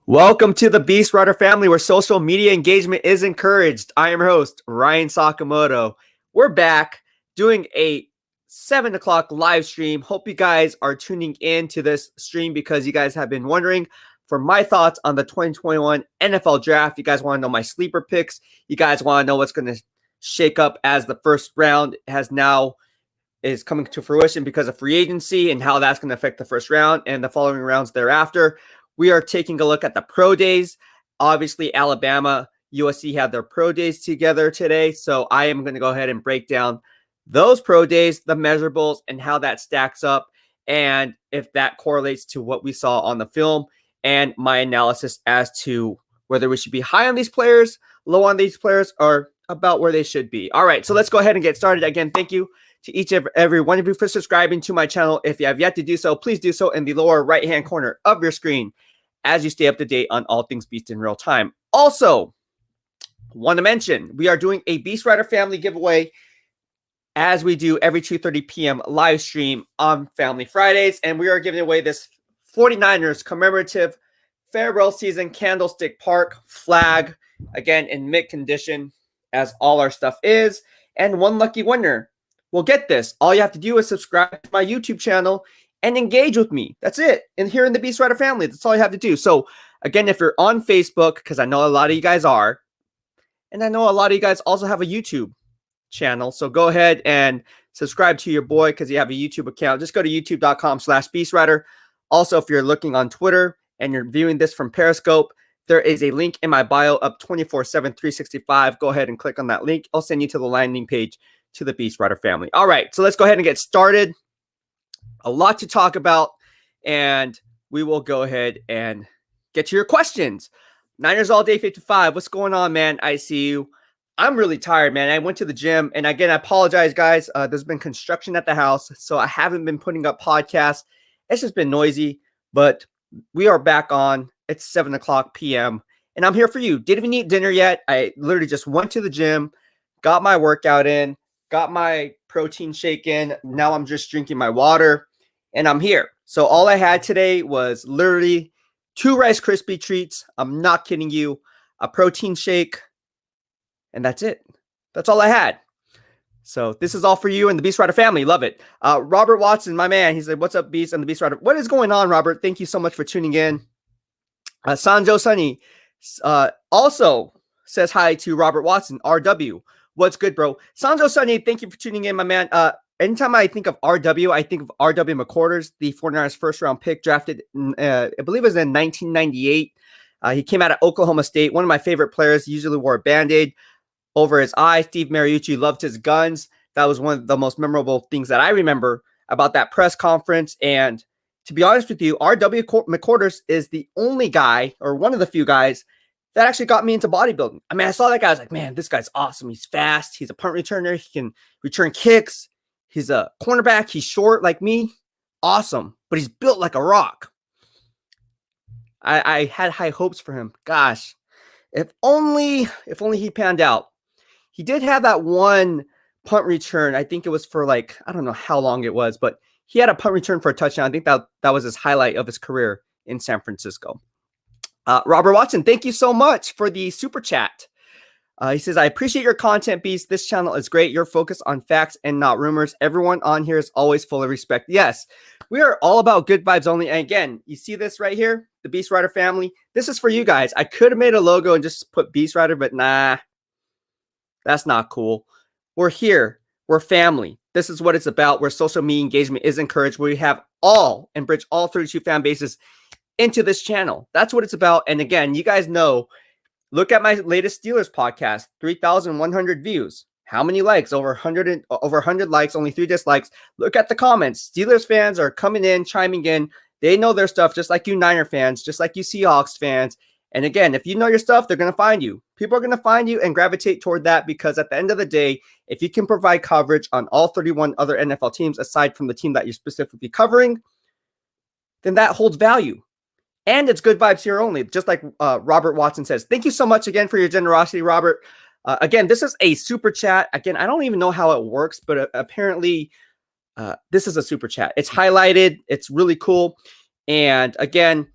Welcome to the BEASTwriter Family, where social media engagement is encouraged. I am your host, Ryan Sakamoto. We're back doing a 7 o'clock live stream. Hope you guys are tuning in to this stream because you guys have been wondering for my thoughts on the 2021 NFL Draft. You guys want to know my sleeper picks. You guys want to know what's going to shake up as the first round is coming to fruition because of free agency and how that's going to affect the first round and the following rounds thereafter. We are taking a look at the pro days. Obviously, Alabama, USC had their pro days together today. So I am going to go ahead and break down those pro days, the measurables, and how that stacks up, and if that correlates to what we saw on the film, and my analysis as to whether we should be high on these players, low on these players, or about where they should be. All right, so let's go ahead and get started. Again, thank you to each and every one of you for subscribing to my channel. If you have yet to do so, please do so in the lower right-hand corner of your screen as you stay up to date on all things Beast in real time. Also, want to mention, we are doing a BEASTwriter Family giveaway as we do every 2:30 p.m. live stream on Family Fridays, and we are giving away this 49ers commemorative farewell season candlestick park flag, again in mint condition, as all our stuff is, and one lucky winner. Well, get this. All you have to do is subscribe to my YouTube channel and engage with me. That's it. And here in the BEASTwriter Family, that's all you have to do. So again, if you're on Facebook, because I know a lot of you guys are, and I know a lot of you guys also have a YouTube channel. So go ahead and subscribe to your boy because you have a YouTube account. Just go to youtube.com/BEASTwriter. Also, if you're looking on Twitter and you're viewing this from Periscope, there is a link in my bio up 24/7, 365. Go ahead and click on that link. I'll send you to the landing page to the BEASTwriter Family. All right, so let's go ahead and get started. A lot to talk about, and we will go ahead and get to your questions. Niners All Day 55. What's going on, man? I see you. I'm really tired, man. I went to the gym, and again, I apologize, guys. There's been construction at the house, so I haven't been putting up podcasts. It's just been noisy, but we are back on. It's 7 o'clock p.m., and I'm here for you. Didn't even eat dinner yet. I literally just went to the gym, got my workout in, got my protein shake in. Now I'm just drinking my water, and I'm here. So all I had today was literally 2 Rice Krispie treats. I'm not kidding you. A protein shake, and that's it. That's all I had. So this is all for you and the BEASTwriter Family. Love it. Robert Watson, my man, he said, "What's up, Beast and the BEASTwriter?" What is going on, Robert? Thank you so much for tuning in. Sanjo Sunny also says hi to Robert Watson, RW. What's good, bro? Sanjo Sunny, thank you for tuning in, my man. Anytime I think of RW, I think of RW McQuarters, the 49ers first-round pick drafted, I believe it was in 1998. He came out of Oklahoma State. One of my favorite players. He usually wore a Band-Aid over his eye. Steve Mariucci loved his guns. That was one of the most memorable things that I remember about that press conference. And to be honest with you, RW McQuarters is the only guy, or one of the few guys, that actually got me into bodybuilding. I mean, I saw that guy. I was like, man, this guy's awesome. He's fast. He's a punt returner. He can return kicks. He's a cornerback. He's short like me. Awesome. But he's built like a rock. I had high hopes for him. Gosh, if only he panned out. He did have that one punt return. I think it was for like, I don't know how long it was, but he had a punt return for a touchdown. I think that was his highlight of his career in San Francisco. Robert Watson, thank you so much for the super chat. He says, "I appreciate your content, Beast. This channel is great. You're focused on facts and not rumors. Everyone on here is always full of respect." Yes, we are all about good vibes only. And again, you see this right here, the BEASTwriter Family. This is for you guys. I could have made a logo and just put BEASTwriter, but nah, that's not cool. We're here. We're family. This is what it's about, where social media engagement is encouraged, where we have all and bridge all 32 fan bases into this channel. That's what it's about. And again, you guys know, look at my latest Steelers podcast, 3,100 views. How many likes? Over 100 likes, only 3 dislikes. Look at the comments. Steelers fans are coming in, chiming in. They know their stuff, just like you Niner fans, just like you Seahawks fans. And again, if you know your stuff, they're going to find you. People are going to find you and gravitate toward that, because at the end of the day, if you can provide coverage on all 31 other NFL teams, aside from the team that you're specifically covering, then that holds value. And it's good vibes here only, just like Robert Watson says. Thank you so much again for your generosity, Robert. Again, this is a super chat. Again, I don't even know how it works, but apparently this is a super chat. It's highlighted. It's really cool. And again,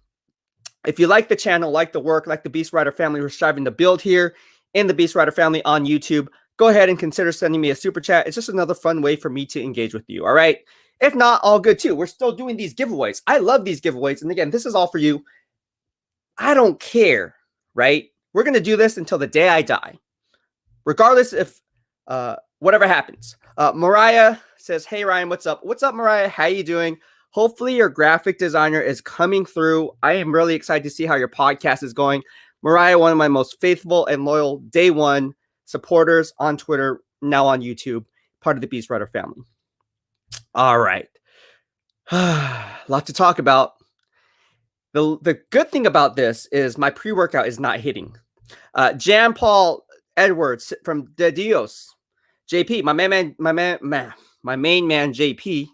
If you like the channel, like the work, like the BEASTwriter family we're striving to build here in the BEASTwriter family on YouTube, go ahead and consider sending me a super chat. It's just another fun way for me to engage with you, all right? If not, all good too. We're still doing these giveaways. I love these giveaways. And again, this is all for you. I don't care, right? We're going to do this until the day I die, regardless if whatever happens. Mariah says, hey, Ryan, what's up? What's up, Mariah? How you doing? Hopefully your graphic designer is coming through. I am really excited to see how your podcast is going. Mariah, one of my most faithful and loyal day one supporters on Twitter, now on YouTube, part of the BEASTwriter family. All right. A lot to talk about. The good thing about this is my pre-workout is not hitting. Jan Paul Edwards from De Dios. JP, my main man JP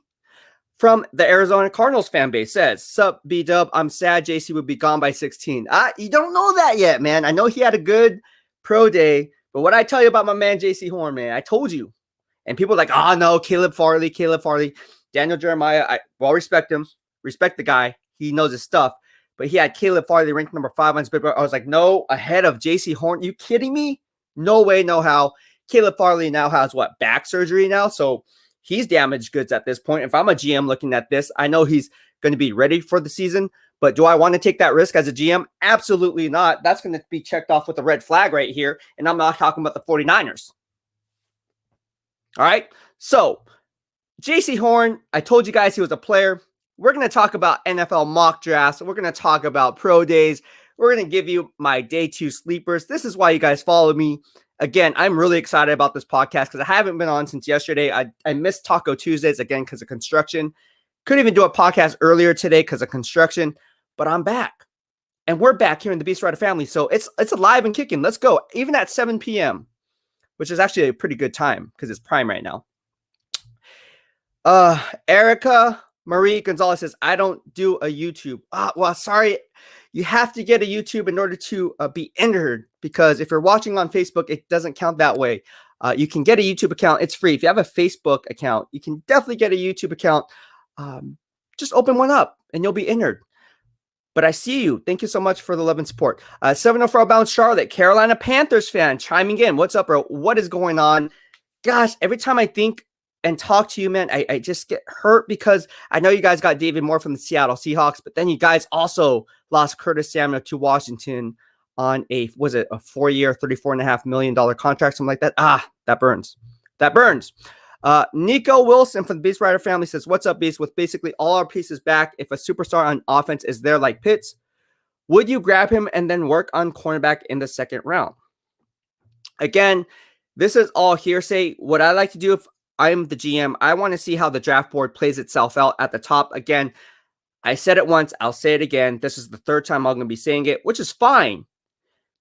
from the Arizona Cardinals fan base says, sup, B-Dub, I'm sad JC would be gone by 16. You don't know that yet, man. I know he had a good pro day, but what I tell you about my man JC Horn, man, I told you. And people are like, oh, no, Caleb Farley. Daniel Jeremiah, I respect him. Respect the guy. He knows his stuff. But he had Caleb Farley ranked number 5 on Spitball. I was like, no, ahead of JC Horn. You kidding me? No way, no how. Caleb Farley now has, back surgery now? So he's damaged goods at this point. If I'm a GM looking at this, I know he's going to be ready for the season. But do I want to take that risk as a GM? Absolutely not. That's going to be checked off with a red flag right here. And I'm not talking about the 49ers. All right. So JC Horn, I told you guys he was a player. We're going to talk about NFL mock drafts. We're going to talk about pro days. We're going to give you my day 2 sleepers. This is why you guys follow me. Again, I'm really excited about this podcast because I haven't been on since yesterday. I missed Taco Tuesdays again because of construction. Couldn't even do a podcast earlier today because of construction, but I'm back. And we're back here in the BEASTwriter family. So it's alive and kicking. Let's go. Even at 7 p.m., which is actually a pretty good time because it's prime right now. Erica Marie Gonzalez says, I don't do a YouTube. Well, sorry. You have to get a YouTube in order to be entered, because if you're watching on Facebook, it doesn't count that way. You can get a YouTube account. It's free. If you have a Facebook account, you can definitely get a YouTube account. Just open one up and you'll be entered. But I see you. Thank you so much for the love and support. 704 Outbound Charlotte, Carolina Panthers fan, chiming in. What's up, bro? What is going on? Gosh, every time I think and talk to you, man, I just get hurt because I know you guys got David Moore from the Seattle Seahawks, but then you guys also lost Curtis Samuel to Washington on a 4-year, $34.5 million contract, something like that. That burns. That burns. Nico Wilson from the BEASTwriter family says, what's up, Beast? With basically all our pieces back, if a superstar on offense is there like Pitts, would you grab him and then work on cornerback in the second round? Again, this is all hearsay. What I like to do if I'm the GM, I want to see how the draft board plays itself out at the top. Again, I said it once, I'll say it again. This is the 3rd time I'm going to be saying it, which is fine.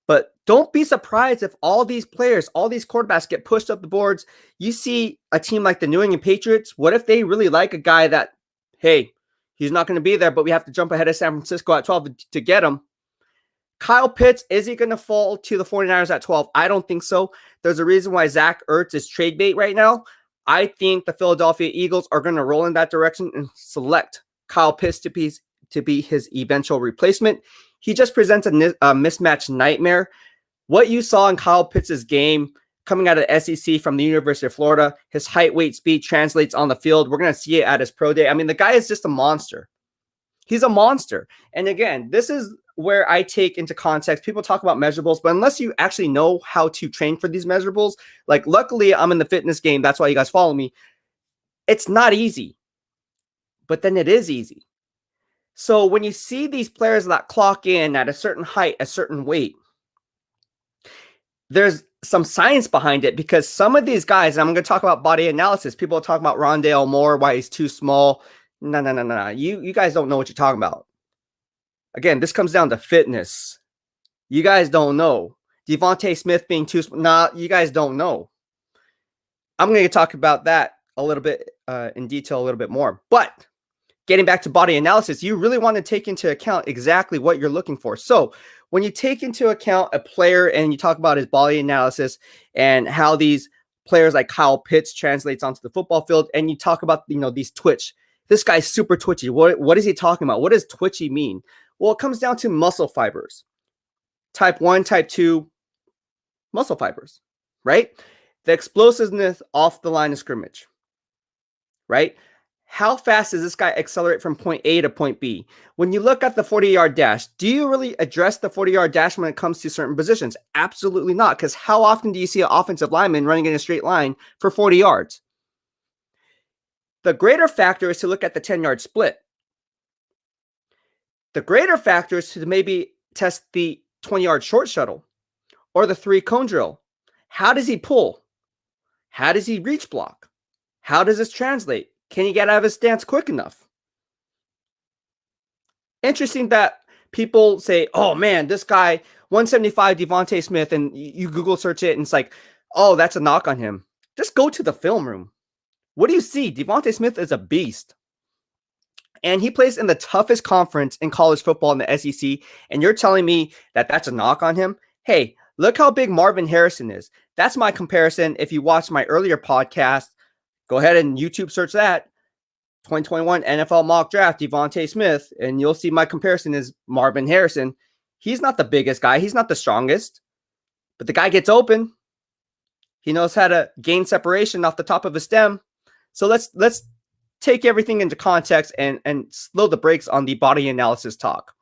But don't be surprised if all these players, all these quarterbacks get pushed up the boards. You see a team like the New England Patriots. What if they really like a guy that, hey, he's not going to be there, but we have to jump ahead of San Francisco at 12 to get him? Kyle Pitts, is he going to fall to the 49ers at 12? I don't think so. There's a reason why Zach Ertz is trade bait right now. I think the Philadelphia Eagles are going to roll in that direction and select Kyle Pitts to be his eventual replacement. He just presents a mismatch nightmare. What you saw in Kyle Pitts' game coming out of the SEC from the University of Florida, his height, weight, speed translates on the field. We're going to see it at his pro day. I mean, the guy is just a monster. He's a monster. And again, this is where I take into context. People talk about measurables, but unless you actually know how to train for these measurables, like luckily I'm in the fitness game. That's why you guys follow me. It's not easy, but then it is easy. So when you see these players that clock in at a certain height, a certain weight, there's some science behind it, because some of these guys, I'm going to talk about body analysis. People talk about Rondale Moore, why he's too small. No. You guys don't know what you're talking about. Again, this comes down to fitness. You guys don't know. Devontae Smith being too small. Nah, you guys don't know. I'm going to talk about that a little bit in detail, a little bit more. But getting back to body analysis, you really want to take into account exactly what you're looking for. So when you take into account a player and you talk about his body analysis and how these players like Kyle Pitts translates onto the football field, and you talk about, these twitch. This guy's super twitchy. What is he talking about? What does twitchy mean? Well, it comes down to muscle fibers. Type 1, type 2 muscle fibers, right? The explosiveness off the line of scrimmage, right? How fast does this guy accelerate from point A to point B? When you look at the 40-yard dash, do you really address the 40-yard dash when it comes to certain positions? Absolutely not, because how often do you see an offensive lineman running in a straight line for 40 yards? The greater factor is to look at the 10-yard split. The greater factor is to maybe test the 20-yard short shuttle or the 3-cone drill. How does he pull? How does he reach block? How does this translate? Can he get out of his stance quick enough? Interesting that people say, oh man, this guy, 175 Devontae Smith, and you Google search it and it's like, oh, that's a knock on him. Just go to the film room. What do you see? Devontae Smith is a beast. And he plays in the toughest conference in college football in the SEC. And you're telling me that that's a knock on him? Hey, look how big Marvin Harrison is. That's my comparison. If you watched my earlier podcast, go ahead and YouTube search that. 2021 NFL mock draft, Devontae Smith. And you'll see my comparison is Marvin Harrison. He's not the biggest guy. He's not the strongest. But the guy gets open. He knows how to gain separation off the top of his stem. So let's take everything into context and slow the brakes on the body analysis talk.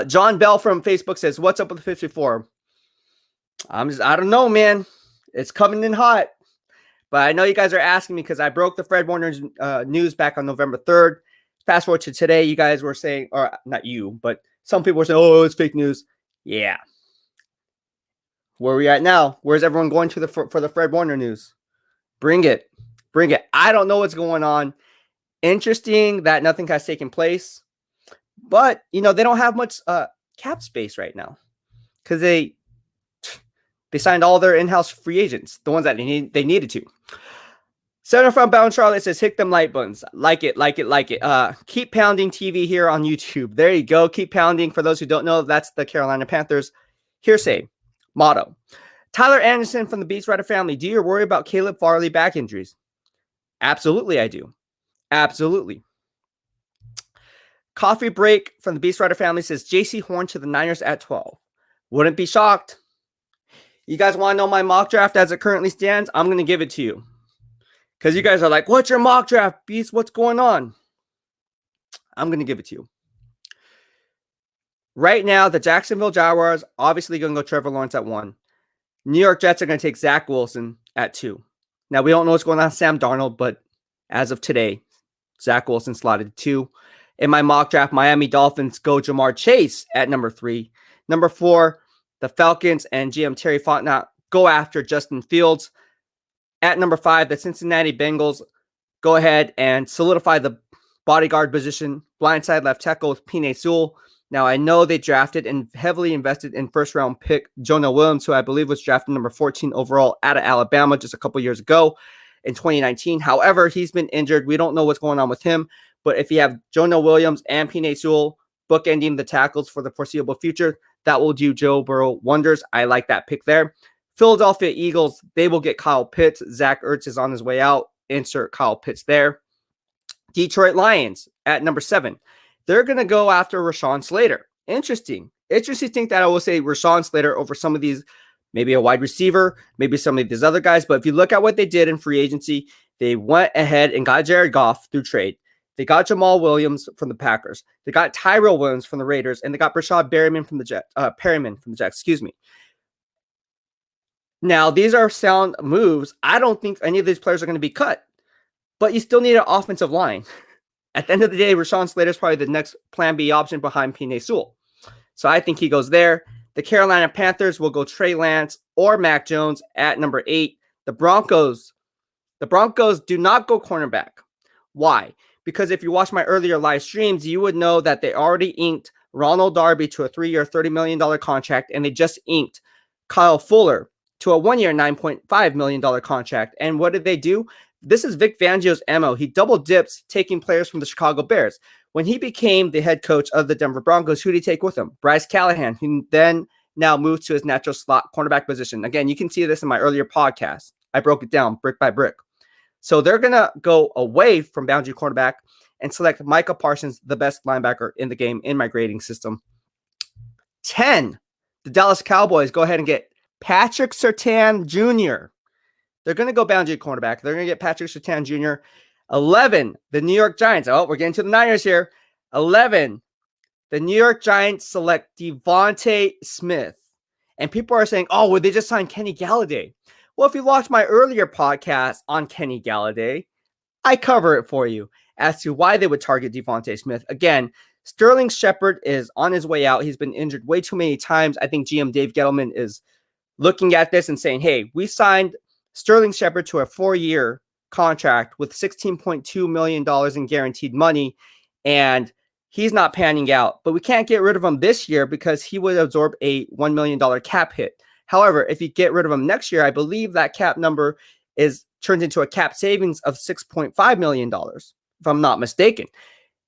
John Bell from Facebook says, what's up with the 54? I don't know, man. It's coming in hot. But I know you guys are asking me because I broke the Fred Warner news back on November 3rd. Fast forward to today, you guys were saying, or not you, but some people were saying, oh, it's fake news. Yeah. Where are we at now? Where's everyone going to for the Fred Warner news? Bring it. Bring it. I don't know what's going on. Interesting that nothing has taken place. But, they don't have much cap space right now because they signed all their in-house free agents, the ones that they needed to. Senator from Bound Charlotte says, hit them light buttons. Like it. Keep pounding TV here on YouTube. There you go. Keep pounding. For those who don't know, that's the Carolina Panthers hearsay motto. Tyler Anderson from the BEASTwriter Family. Do you worry about Caleb Farley back injuries? Absolutely, I do. Absolutely. Coffee Break from the BEASTwriter Family says, JC Horn to the Niners at 12. Wouldn't be shocked. You guys want to know my mock draft as it currently stands? I'm going to give it to you. Because you guys are like, what's your mock draft, Beast? What's going on? I'm going to give it to you. Right now, the Jacksonville Jaguars obviously going to go Trevor Lawrence at 1. New York Jets are going to take Zach Wilson at 2. Now, we don't know what's going on with Sam Darnold, but as of today, Zach Wilson slotted 2. In my mock draft, Miami Dolphins go Jamar Chase at number 3. Number 4, the Falcons and GM Terry Fontenot go after Justin Fields. At number 5, the Cincinnati Bengals go ahead and solidify the bodyguard position, blindside left tackle with Penei Sewell. Now, I know they drafted and heavily invested in first-round pick Jonah Williams, who I believe was drafted number 14 overall out of Alabama just a couple years ago in 2019. However, he's been injured. We don't know what's going on with him. But if you have Jonah Williams and Penei Sewell bookending the tackles for the foreseeable future, that will do Joe Burrow wonders. I like that pick there. Philadelphia Eagles, they will get Kyle Pitts. Zach Ertz is on his way out. Insert Kyle Pitts there. Detroit Lions at number 7. They're going to go after Rashawn Slater. Interesting to think that I will say Rashawn Slater over some of these, maybe a wide receiver, maybe some of these other guys. But if you look at what they did in free agency, they went ahead and got Jared Goff through trade. They got Jamal Williams from the Packers. They got Tyrell Williams from the Raiders, and they got Brashad Perriman from the Jets. Excuse me. Now, these are sound moves. I don't think any of these players are going to be cut, but you still need an offensive line. At the end of the day, Rashawn Slater is probably the next plan B option behind Penei Sewell. So I think he goes there. The Carolina Panthers will go Trey Lance or Mac Jones at number 8. The Broncos do not go cornerback. Why? Because if you watch my earlier live streams, you would know that they already inked Ronald Darby to a 3-year, $30 million contract, and they just inked Kyle Fuller to a 1-year, $9.5 million contract. And what did they do? This is Vic Fangio's MO. He double dips taking players from the Chicago Bears. When he became the head coach of the Denver Broncos, who did he take with him? Bryce Callahan, who then now moved to his natural slot cornerback position. Again, you can see this in my earlier podcast. I broke it down brick by brick. So they're going to go away from boundary cornerback, and select Micah Parsons, the best linebacker in the game in my grading system. 10, the Dallas Cowboys go ahead and get Patrick Surtain Jr. They're going to go boundary cornerback. They're going to get Patrick Surtain Jr. 11, the New York Giants. Oh, we're getting to the Niners here. 11, the New York Giants select Devontae Smith. And people are saying, oh, would they just sign Kenny Galladay? Well, if you watched my earlier podcast on Kenny Galladay, I cover it for you as to why they would target Devontae Smith. Again, Sterling Shepard is on his way out. He's been injured way too many times. I think GM Dave Gettleman is looking at this and saying, hey, we signed Sterling Shepard to a 4-year contract with $16.2 million in guaranteed money, and he's not panning out. But we can't get rid of him this year because he would absorb a $1 million cap hit. However, if you get rid of him next year, I believe that cap number is turned into a cap savings of $6.5 million, if I'm not mistaken.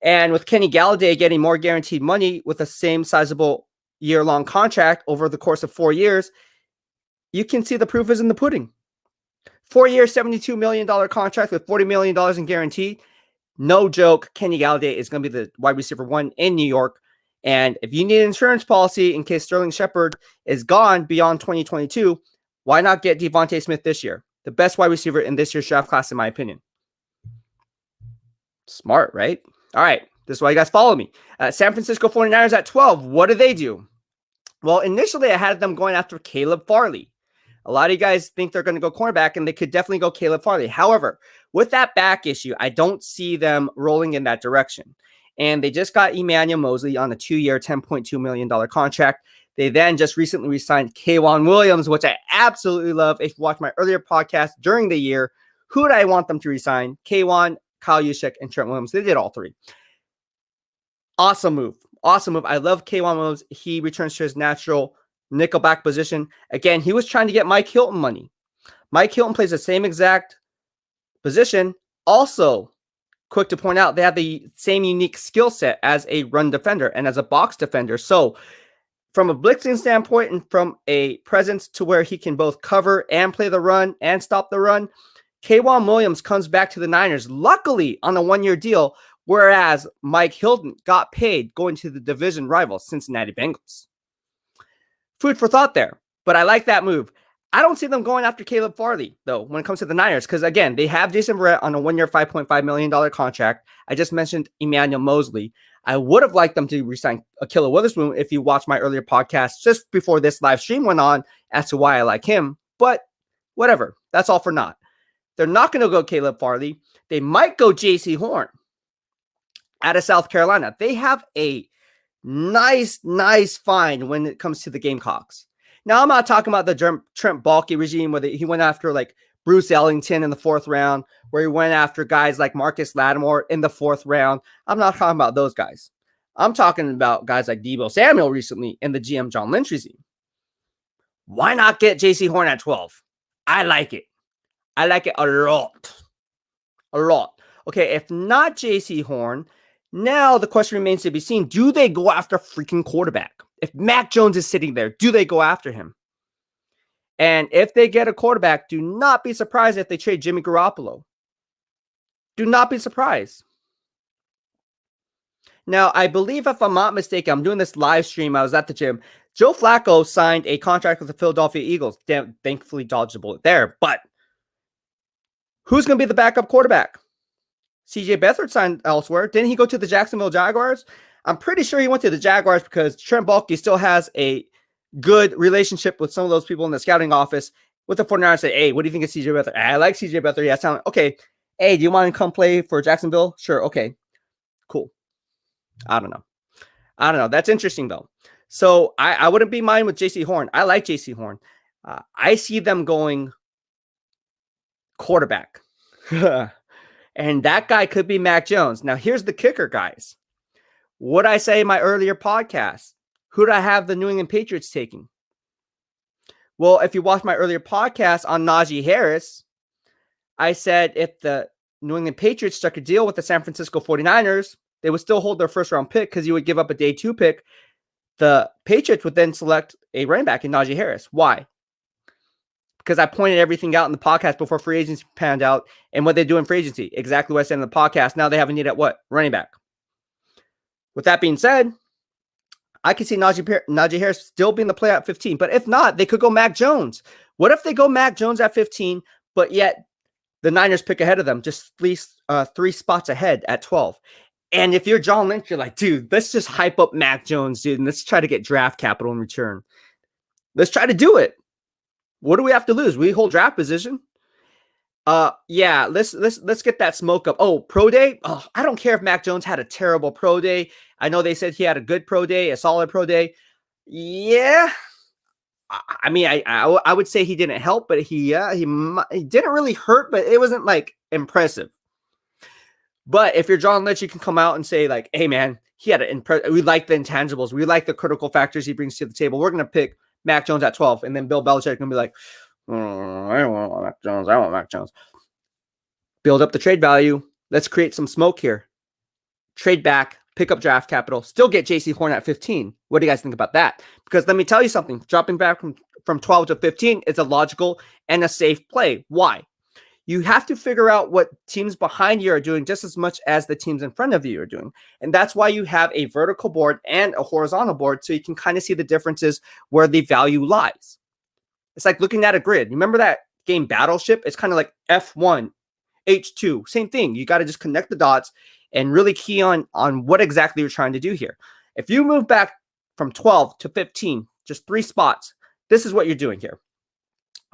And with Kenny Galladay getting more guaranteed money with the same sizable year-long contract over the course of 4 years, you can see the proof is in the pudding. 4-year, $72 million contract with $40 million in guarantee. No joke, Kenny Galladay is going to be the wide receiver 1 in New York. And if you need an insurance policy in case Sterling Shepard is gone beyond 2022, why not get Devontae Smith this year? The best wide receiver in this year's draft class, in my opinion. Smart, right? All right, this is why you guys follow me. San Francisco 49ers at 12. What do? Well, initially I had them going after Caleb Farley. A lot of you guys think they're going to go cornerback, and they could definitely go Caleb Farley. However, with that back issue, I don't see them rolling in that direction. And they just got Emmanuel Mosley on a 2-year, $10.2 million contract. They then just recently re-signed K'Waun Williams, which I absolutely love. If you watched my earlier podcast during the year, who did I want them to re-sign? K'Waun, Kyle Juszczyk, and Trent Williams. They did all 3. Awesome move. Awesome move. I love K'Waun Williams. He returns to his natural nickelback position. Again, he was trying to get Mike Hilton money. Mike Hilton plays the same exact position. Also, quick to point out, they have the same unique skill set as a run defender and as a box defender. So from a blitzing standpoint and from a presence to where he can both cover and play the run and stop the run, K'Waun Williams comes back to the Niners, luckily on a 1-year deal, whereas Mike Hilton got paid going to the division rival Cincinnati Bengals. Food for thought there, but I like that move. I don't see them going after Caleb Farley, though, when it comes to the Niners, because, again, they have Jason Verrett on a 1-year, $5.5 million contract. I just mentioned Emmanuel Mosley. I would have liked them to re-sign Ahkello Witherspoon if you watched my earlier podcast just before this live stream went on as to why I like him, but whatever. That's all for naught. They're not going to go Caleb Farley. They might go J.C. Horn out of South Carolina. They have a nice find when it comes to the Gamecocks. Now, I'm not talking about the Trent Baalke regime where he went after like Bruce Ellington in the 4th round, where he went after guys like Marcus Lattimore in the 4th round. I'm not talking about those guys. I'm talking about guys like Deebo Samuel recently in the GM John Lynch regime. Why not get J.C. Horn at 12? I like it. I like it a lot. A lot. Okay, if not J.C. Horn, now the question remains to be seen. Do they go after freaking quarterback? If Mac Jones is sitting there, do they go after him? And if they get a quarterback, do not be surprised if they trade Jimmy Garoppolo. Do not be surprised. Now, I believe, if I'm not mistaken, I'm doing this live stream. I was at the gym. Joe Flacco signed a contract with the Philadelphia Eagles. Thankfully dodged a bullet there. But who's going to be the backup quarterback? CJ Beathard signed elsewhere. Didn't he go to the Jacksonville Jaguars? I'm pretty sure he went to the Jaguars because Trent Baalke still has a good relationship with some of those people in the scouting office with the 49ers. Say, hey, what do you think of CJ Beathard? I like CJ Beathard. Yeah, sound okay. Hey, do you want to come play for Jacksonville? Sure. Okay, cool. I don't know. That's interesting, though. So I wouldn't be mine with J.C. Horn. I like J.C. Horn. I see them going quarterback. And that guy could be Mac Jones. Now, here's the kicker, guys. What I say in my earlier podcast, who do I have the New England Patriots taking? Well, if you watch my earlier podcast on Najee Harris, I said if the New England Patriots struck a deal with the San Francisco 49ers, they would still hold their first-round pick because you would give up a day 2 pick. The Patriots would then select a running back in Najee Harris. Why? because I pointed everything out in the podcast before free agency panned out and what they do in free agency. Exactly what I said in the podcast. Now they have a need at what? Running back. With that being said, I can see Najee Harris still being the play at 15. But if not, they could go Mac Jones. What if they go Mac Jones at 15, but yet the Niners pick ahead of them, just at least 3 spots ahead at 12? And if you're John Lynch, you're like, dude, let's just hype up Mac Jones, dude, and let's try to get draft capital in return. Let's try to do it. What do we have to lose? We hold draft position. Yeah, let's get that smoke up. Oh, pro day. Oh, I don't care if Mac Jones had a terrible pro day. I know they said he had a good pro day, a solid pro day. Yeah, I mean, I would say he didn't help, but he didn't really hurt, but it wasn't like impressive. But if you're John Lynch, you can come out and say like, "Hey, man, he had we like the intangibles, we like the critical factors he brings to the table. We're gonna pick Mac Jones at 12," and then Bill Belichick gonna be like, I don't want Mac Jones. I want Mac Jones. Build up the trade value. Let's create some smoke here. Trade back, pick up draft capital, still get JC Horn at 15. What do you guys think about that? Because let me tell you something. Dropping back from 12 to 15 is a logical and a safe play. Why? You have to figure out what teams behind you are doing just as much as the teams in front of you are doing. And that's why you have a vertical board and a horizontal board, so you can kind of see the differences where the value lies. It's like looking at a grid. Remember that game Battleship? It's kind of like F1, H2, same thing. You got to just connect the dots and really key on what exactly you're trying to do here. If you move back from 12 to 15, just 3 spots, this is what you're doing here.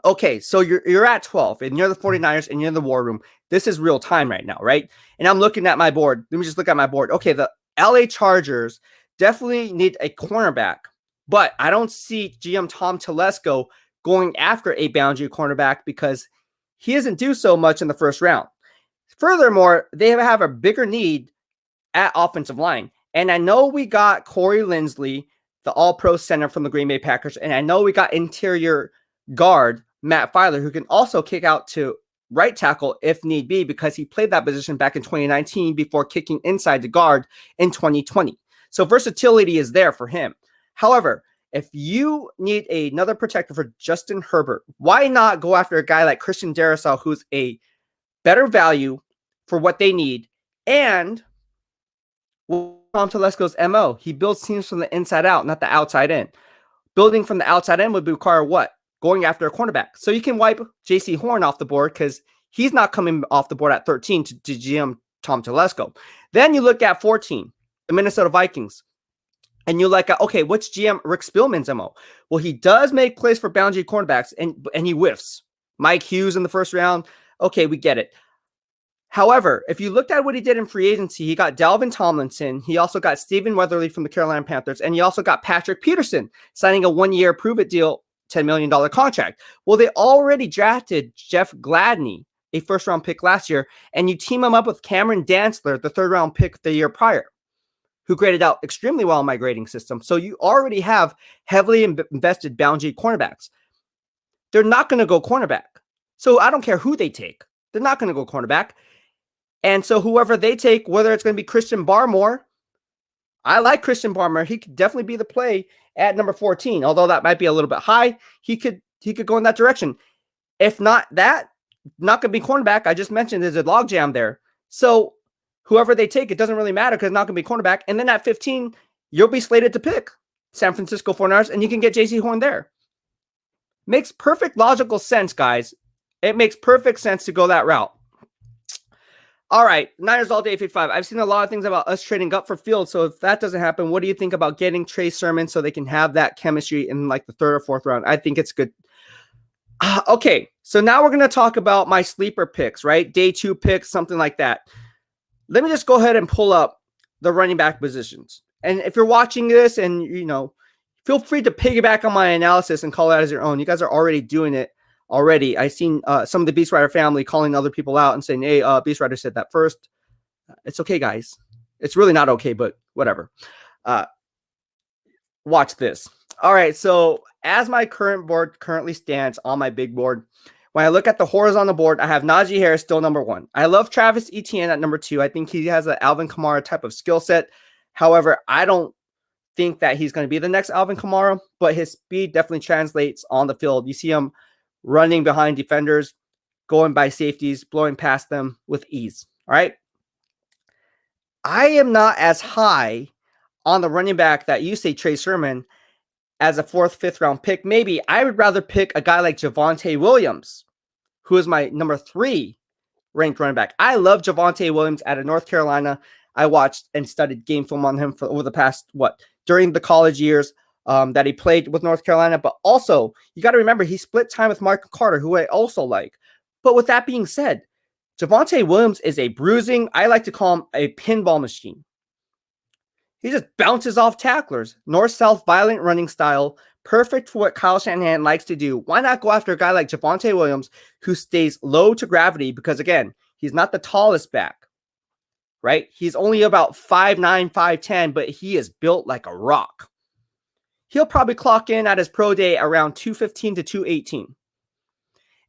Okay, so you're at 12 and you're the 49ers and you're in the war room. This is real time right now, right? And I'm looking at my board. Let me just look at my board. Okay, the LA Chargers definitely need a cornerback, but I don't see GM Tom Telesco going after a boundary cornerback because he doesn't do so much in the first round. Furthermore, they have a bigger need at offensive line. And I know we got Corey Linsley, the all-pro center from the Green Bay Packers, and I know we got interior guard Matt Filer, who can also kick out to right tackle if need be, because he played that position back in 2019 before kicking inside the guard in 2020. So versatility is there for him. However, if you need another protector for Justin Herbert, why not go after a guy like Christian Darrisaw, who's a better value for what they need? And Tom Telesco's MO, he builds teams from the inside out, not the outside in. Building from the outside in would require what? Going after a cornerback. So you can wipe JC Horn off the board because he's not coming off the board at 13 to GM Tom Telesco. Then you look at 14, the Minnesota Vikings. And you're like, okay, what's GM Rick Spielman's MO? Well, he does make plays for boundary cornerbacks, and he whiffs. Mike Hughes in the first round. Okay, we get it. However, if you looked at what he did in free agency, he got Dalvin Tomlinson. He also got Stephen Weatherly from the Carolina Panthers. And he also got Patrick Peterson signing a 1-year prove-it deal, $10 million contract. Well, they already drafted Jeff Gladney, a first-round pick last year, and you team him up with Cameron Dantzler, the third-round pick the year prior, who graded out extremely well in my grading system. So you already have heavily invested boundary cornerbacks. They're not going to go cornerback. So I don't care who they take. They're not going to go cornerback. And so whoever they take, whether it's going to be Christian Barmore, I like Christian Barmore. He could definitely be the play at number 14. Although that might be a little bit high, he could go in that direction. If not that, not going to be cornerback. I just mentioned there's a logjam there. So whoever they take, it doesn't really matter because it's not going to be cornerback. And then at 15, you'll be slated to pick San Francisco 49ers, and you can get JC Horn there. Makes perfect logical sense, guys. It makes perfect sense to go that route. All right, Niners all day 55. I've seen a lot of things about us trading up for Fields. So if that doesn't happen, what do you think about getting Trey Sermon so they can have that chemistry in like the 3rd or 4th round? I think it's good. Okay, so now we're going to talk about my sleeper picks, right? Day 2 picks, something like that. Let me just go ahead and pull up the running back positions. And if you're watching this and, feel free to piggyback on my analysis and call it as your own. You guys are already doing it already. I've seen some of the BEASTwriter family calling other people out and saying, hey, BEASTwriter said that first. It's okay, guys. It's really not okay, but whatever. Watch this. All right, so as my current board currently stands on my big board, when I look at the horizontal board, I have Najee Harris still number 1. I love Travis Etienne at number 2. I think he has an Alvin Kamara type of skill set. However, I don't think that he's going to be the next Alvin Kamara, but his speed definitely translates on the field. You see him running behind defenders, going by safeties, blowing past them with ease. All right. I am not as high on the running back that you say, Trey Sermon, as a 4th, 5th round pick. Maybe I would rather pick a guy like Javonte Williams, who is my number 3 ranked running back. I love Javonte Williams out of North Carolina. I watched and studied game film on him for over the past, during the college years that he played with North Carolina. But also, you got to remember, he split time with Michael Carter, who I also like. But with that being said, Javonte Williams is a bruising, I like to call him a pinball machine. He just bounces off tacklers. North-south violent running style. Perfect for what Kyle Shanahan likes to do. Why not go after a guy like Javonte Williams who stays low to gravity? Because, again, he's not the tallest back, right? He's only about 5'9", 5'10", but he is built like a rock. He'll probably clock in at his pro day around 215 to 218.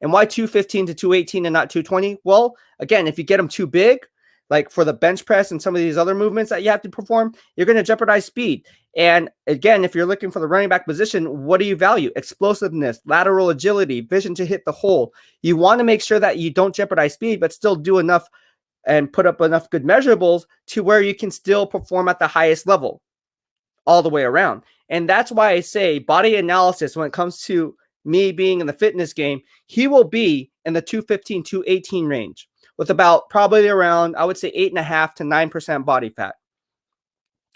And why 215 to 218 and not 220? Well, again, if you get him too big, like for the bench press and some of these other movements that you have to perform, you're going to jeopardize speed. And again, if you're looking for the running back position, what do you value? Explosiveness, lateral agility, vision to hit the hole. You want to make sure that you don't jeopardize speed, but still do enough and put up enough good measurables to where you can still perform at the highest level all the way around. And that's why I say body analysis, when it comes to me being in the fitness game, he will be in the 215, 218 range with about probably around, I would say 8.5 to 9% body fat.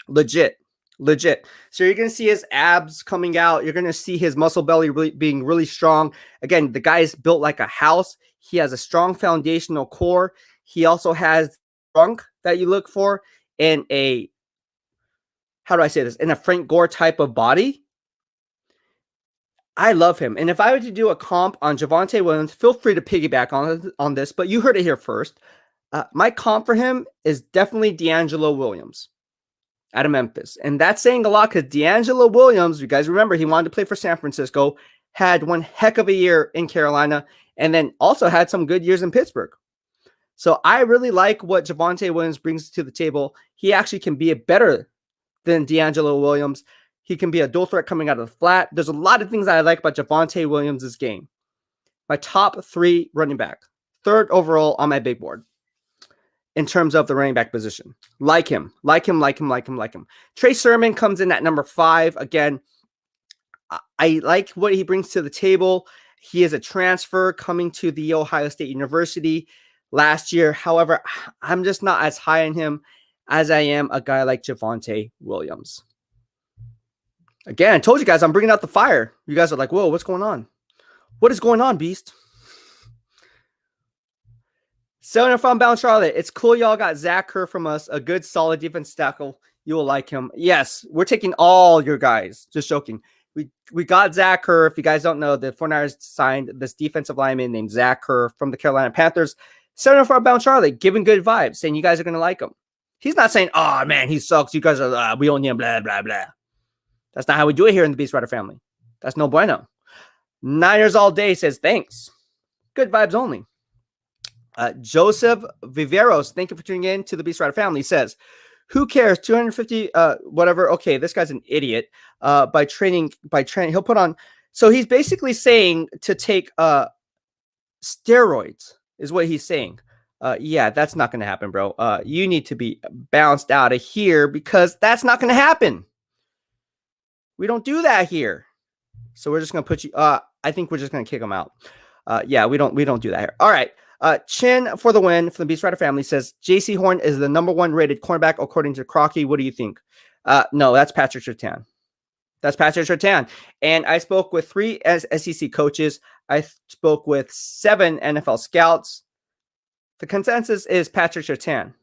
Legit. So you're going to see his abs coming out. You're going to see his muscle belly being really strong. Again, the guy is built like a house. He has a strong foundational core. He also has trunk that you look for in a, how do I say this? In a Frank Gore type of body. I love him. And if I were to do a comp on Javonte Williams, feel free to piggyback on this, but you heard it here first. My comp for him is definitely D'Angelo Williams out of Memphis. And that's saying a lot because D'Angelo Williams, you guys remember, he wanted to play for San Francisco, had one heck of a year in Carolina, and then also had some good years in Pittsburgh. So I really like what Javonte Williams brings to the table. He actually can be a better than D'Angelo Williams. He can be a dual threat coming out of the flat. There's a lot of things that I like about Javonte Williams' game. My top 3 running back, 3rd overall on my big board in terms of the running back position. Like him. Trey Sermon comes in at number 5. Again, I like what he brings to the table. He is a transfer coming to the Ohio State University last year. However, I'm just not as high on him as I am a guy like Javonte Williams. Again, I told you guys I'm bringing out the fire. You guys are like, whoa, what's going on? What is going on, Beast? Selling from Bound Charlotte. It's cool y'all got Zach Kerr from us, a good, solid defense tackle. You will like him. Yes, we're taking all your guys. Just joking. We got Zach Kerr. If you guys don't know, the 49ers signed this defensive lineman named Zach Kerr from the Carolina Panthers. Selling from Bound Charlotte, giving good vibes, saying you guys are going to like him. He's not saying, oh, man, he sucks. You guys are, we own him, blah, blah, blah. That's not how we do it here in the BEASTwriter family. That's no bueno. Niners all day says thanks. Good vibes only. Joseph Viveros, thank you for tuning in to the BEASTwriter family, says, who cares? 250, whatever. Okay, this guy's an idiot. By training, he'll put on. So he's basically saying to take steroids, is what he's saying. Yeah, that's not going to happen, bro. You need to be bounced out of here because that's not going to happen. We don't do that here. So we're just going to put you, I think we're just going to kick him out. Yeah, we don't do that here. All right. Chin for the win from the BEASTwriter family says, JC Horn is the number 1 rated cornerback according to Crocky. What do you think? No, that's Patrick Surtain. That's Patrick Surtain. And I spoke with 3 SEC coaches. I spoke with 7 NFL scouts. The consensus is Patrick Surtain.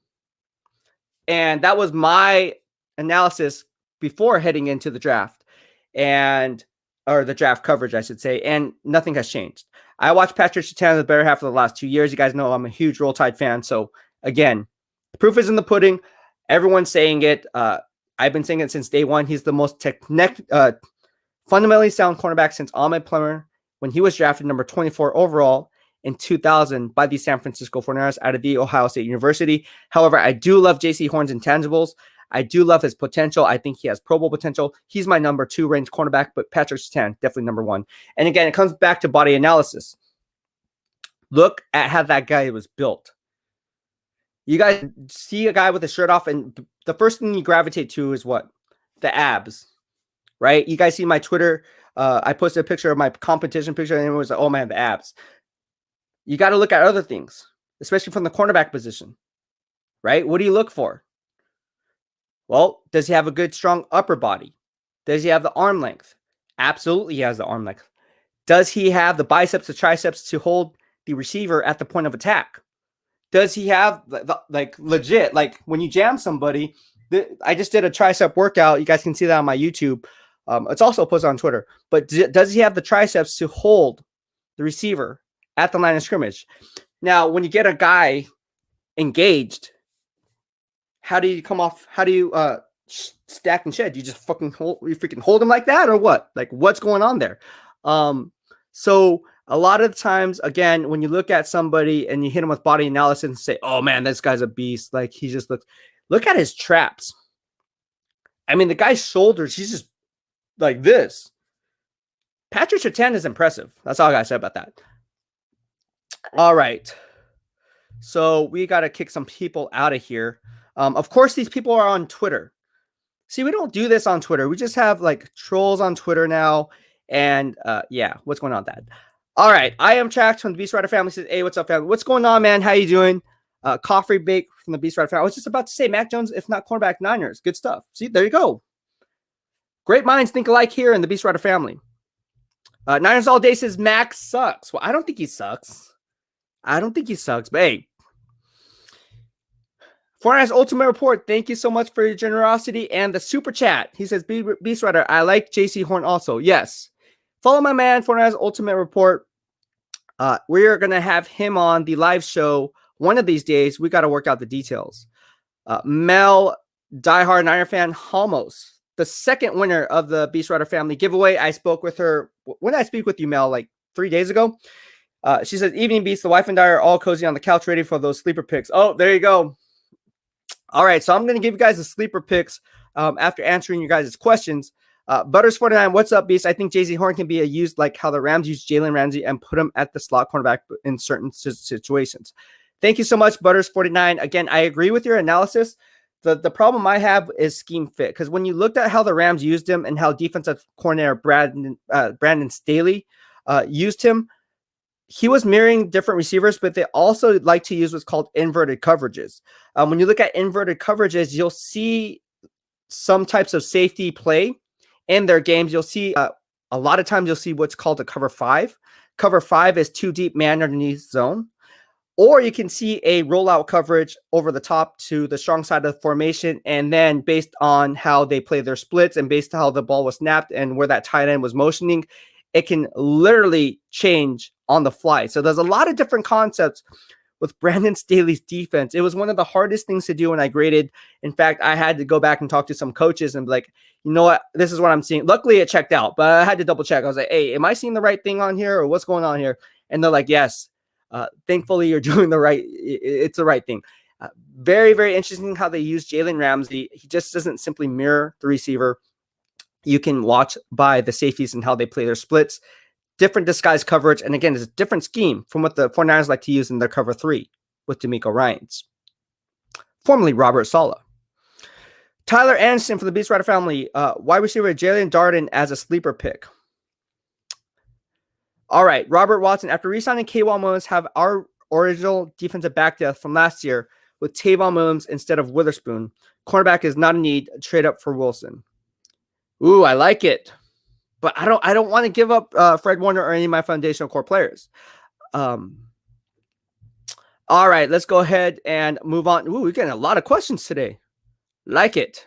And that was my analysis before heading into the draft. Or the draft coverage, I should say, and nothing has changed. I watched Patrick Surtain the better half of the last 2 years. You guys know I'm a huge Roll Tide fan. So again, the proof is in the pudding. Everyone's saying it. I've been saying it since day one. He's the most fundamentally sound cornerback since Ahmed Plummer when he was drafted number 24 overall in 2000 by the San Francisco 49ers out of the Ohio State University. However, I do love JC Horn's intangibles. I do love his potential. I think he has Pro Bowl potential. He's my number 2 ranked cornerback, but Patrick Surtain, definitely number 1. And again, it comes back to body analysis. Look at how that guy was built. You guys see a guy with a shirt off, and the first thing you gravitate to is what? The abs, right? You guys see my Twitter. I posted a picture of my competition picture, and it was like, oh man, the abs. You got to look at other things, especially from the cornerback position, right? What do you look for? Well, does he have a good, strong upper body? Does he have the arm length? Absolutely, he has the arm length. Does he have the biceps, the triceps to hold the receiver at the point of attack? Does he have like legit, like when you jam somebody? I just did a tricep workout. You guys can see that on my YouTube. It's also posted on Twitter. But does he have the triceps to hold the receiver at the line of scrimmage? Now, when you get a guy engaged, how do you come off? How do you stack and shed? You just freaking hold him like that, or what? Like, what's going on there? So a lot of the times, again, when you look at somebody and you hit him with body analysis and say, "Oh man, this guy's a beast," like he just looks. Look at his traps. I mean, the guy's shoulders, he's just like this. Patrick Surtain is impressive. That's all I gotta say about that. All right. So we got to kick some people out of here. Of course, these people are on Twitter. See, we don't do this on Twitter. We just have like trolls on Twitter now. And yeah, what's going on with that? All right. I am Trax from the BEASTwriter Family. Says, hey, what's up, family? What's going on, man? How you doing? Coffee Bake from the BEASTwriter Family. I was just about to say Mac Jones, if not cornerback, Niners. Good stuff. See, there you go. Great minds think alike here in the BEASTwriter Family. Niners All Day says Mac sucks. Well, I don't think he sucks. But hey, 49ers Ultimate Report, thank you so much for your generosity and the super chat. He says, BEASTwriter, I like JC Horn also. Yes. Follow my man, 49ers Ultimate Report. We're going to have him on the live show one of these days. We got to work out the details. Mel, diehard Niner fan, Halmos, the second winner of the BEASTwriter Family giveaway. I spoke with her. When did I speak with you, Mel? Like 3 days ago? She says, evening beast, the wife and I are all cozy on the couch ready for those sleeper picks. Oh, there you go. All right, so I'm going to give you guys the sleeper picks after answering your guys' questions. Butters49, what's up, beast? I think Jay-Z Horn can be used like how the Rams used Jalen Ramsey and put him at the slot cornerback in certain situations. Thank you so much, Butters49. Again, I agree with your analysis. The problem I have is scheme fit, because when you looked at how the Rams used him and how defensive coordinator Brandon Staley used him, he was mirroring different receivers, but they also like to use what's called inverted coverages. When you look at inverted coverages, you'll see some types of safety play in their games. You'll see a lot of times you'll see what's called a cover 5. Cover 5 is 2 deep man underneath zone. Or you can see a rollout coverage over the top to the strong side of the formation. And then based on how they play their splits and based on how the ball was snapped and where that tight end was motioning, it can literally change on the fly. So there's a lot of different concepts with Brandon Staley's defense. It was one of the hardest things to do when I graded. In fact, I had to go back and talk to some coaches and be like, you know what, this is what I'm seeing. Luckily, it checked out, but I had to double check. I was like, hey, am I seeing the right thing on here or what's going on here? And they're like, yes. Thankfully, you're doing the right. It's the right thing. Very, very interesting how they use Jalen Ramsey. He just doesn't simply mirror the receiver. You can watch by the safeties and how they play their splits. Different disguise coverage. And again, it's a different scheme from what the 49ers like to use in their cover 3 with D'Amico Ryans. Formerly Robert Saleh. Tyler Anderson for the BEASTwriter Family. Wide receiver Jalen Darden as a sleeper pick. All right, Robert Watson. After re-signing K'Waun Williams, have our original defensive back depth from last year with Tavon Williams instead of Witherspoon. Cornerback is not a need. Trade up for Wilson. Ooh, I like it. But I don't want to give up Fred Warner or any of my foundational core players. All right, let's go ahead and move on. Ooh, we're getting a lot of questions today. Like it.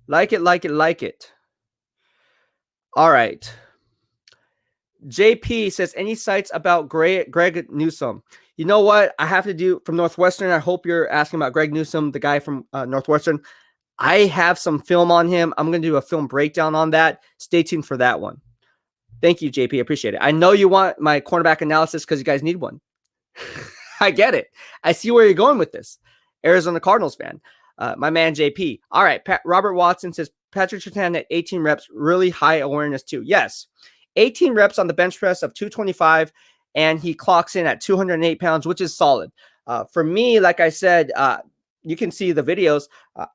Like it. All right. JP says, any sites about Greg Newsome? You know what? I have to do from Northwestern. I hope you're asking about Greg Newsome, the guy from Northwestern. I have some film on him. I'm going to do a film breakdown on that. Stay tuned for that one. Thank you, JP. Appreciate it. I know you want my cornerback analysis because you guys need one. I get it. I see where you're going with this. Arizona Cardinals fan. My man JP. All right, Robert Watson says Patrick Surtain at 18 reps, really high awareness too. Yes, 18 reps on the bench press of 225, and he clocks in at 208 pounds, which is solid. For me, like I said, you can see the videos.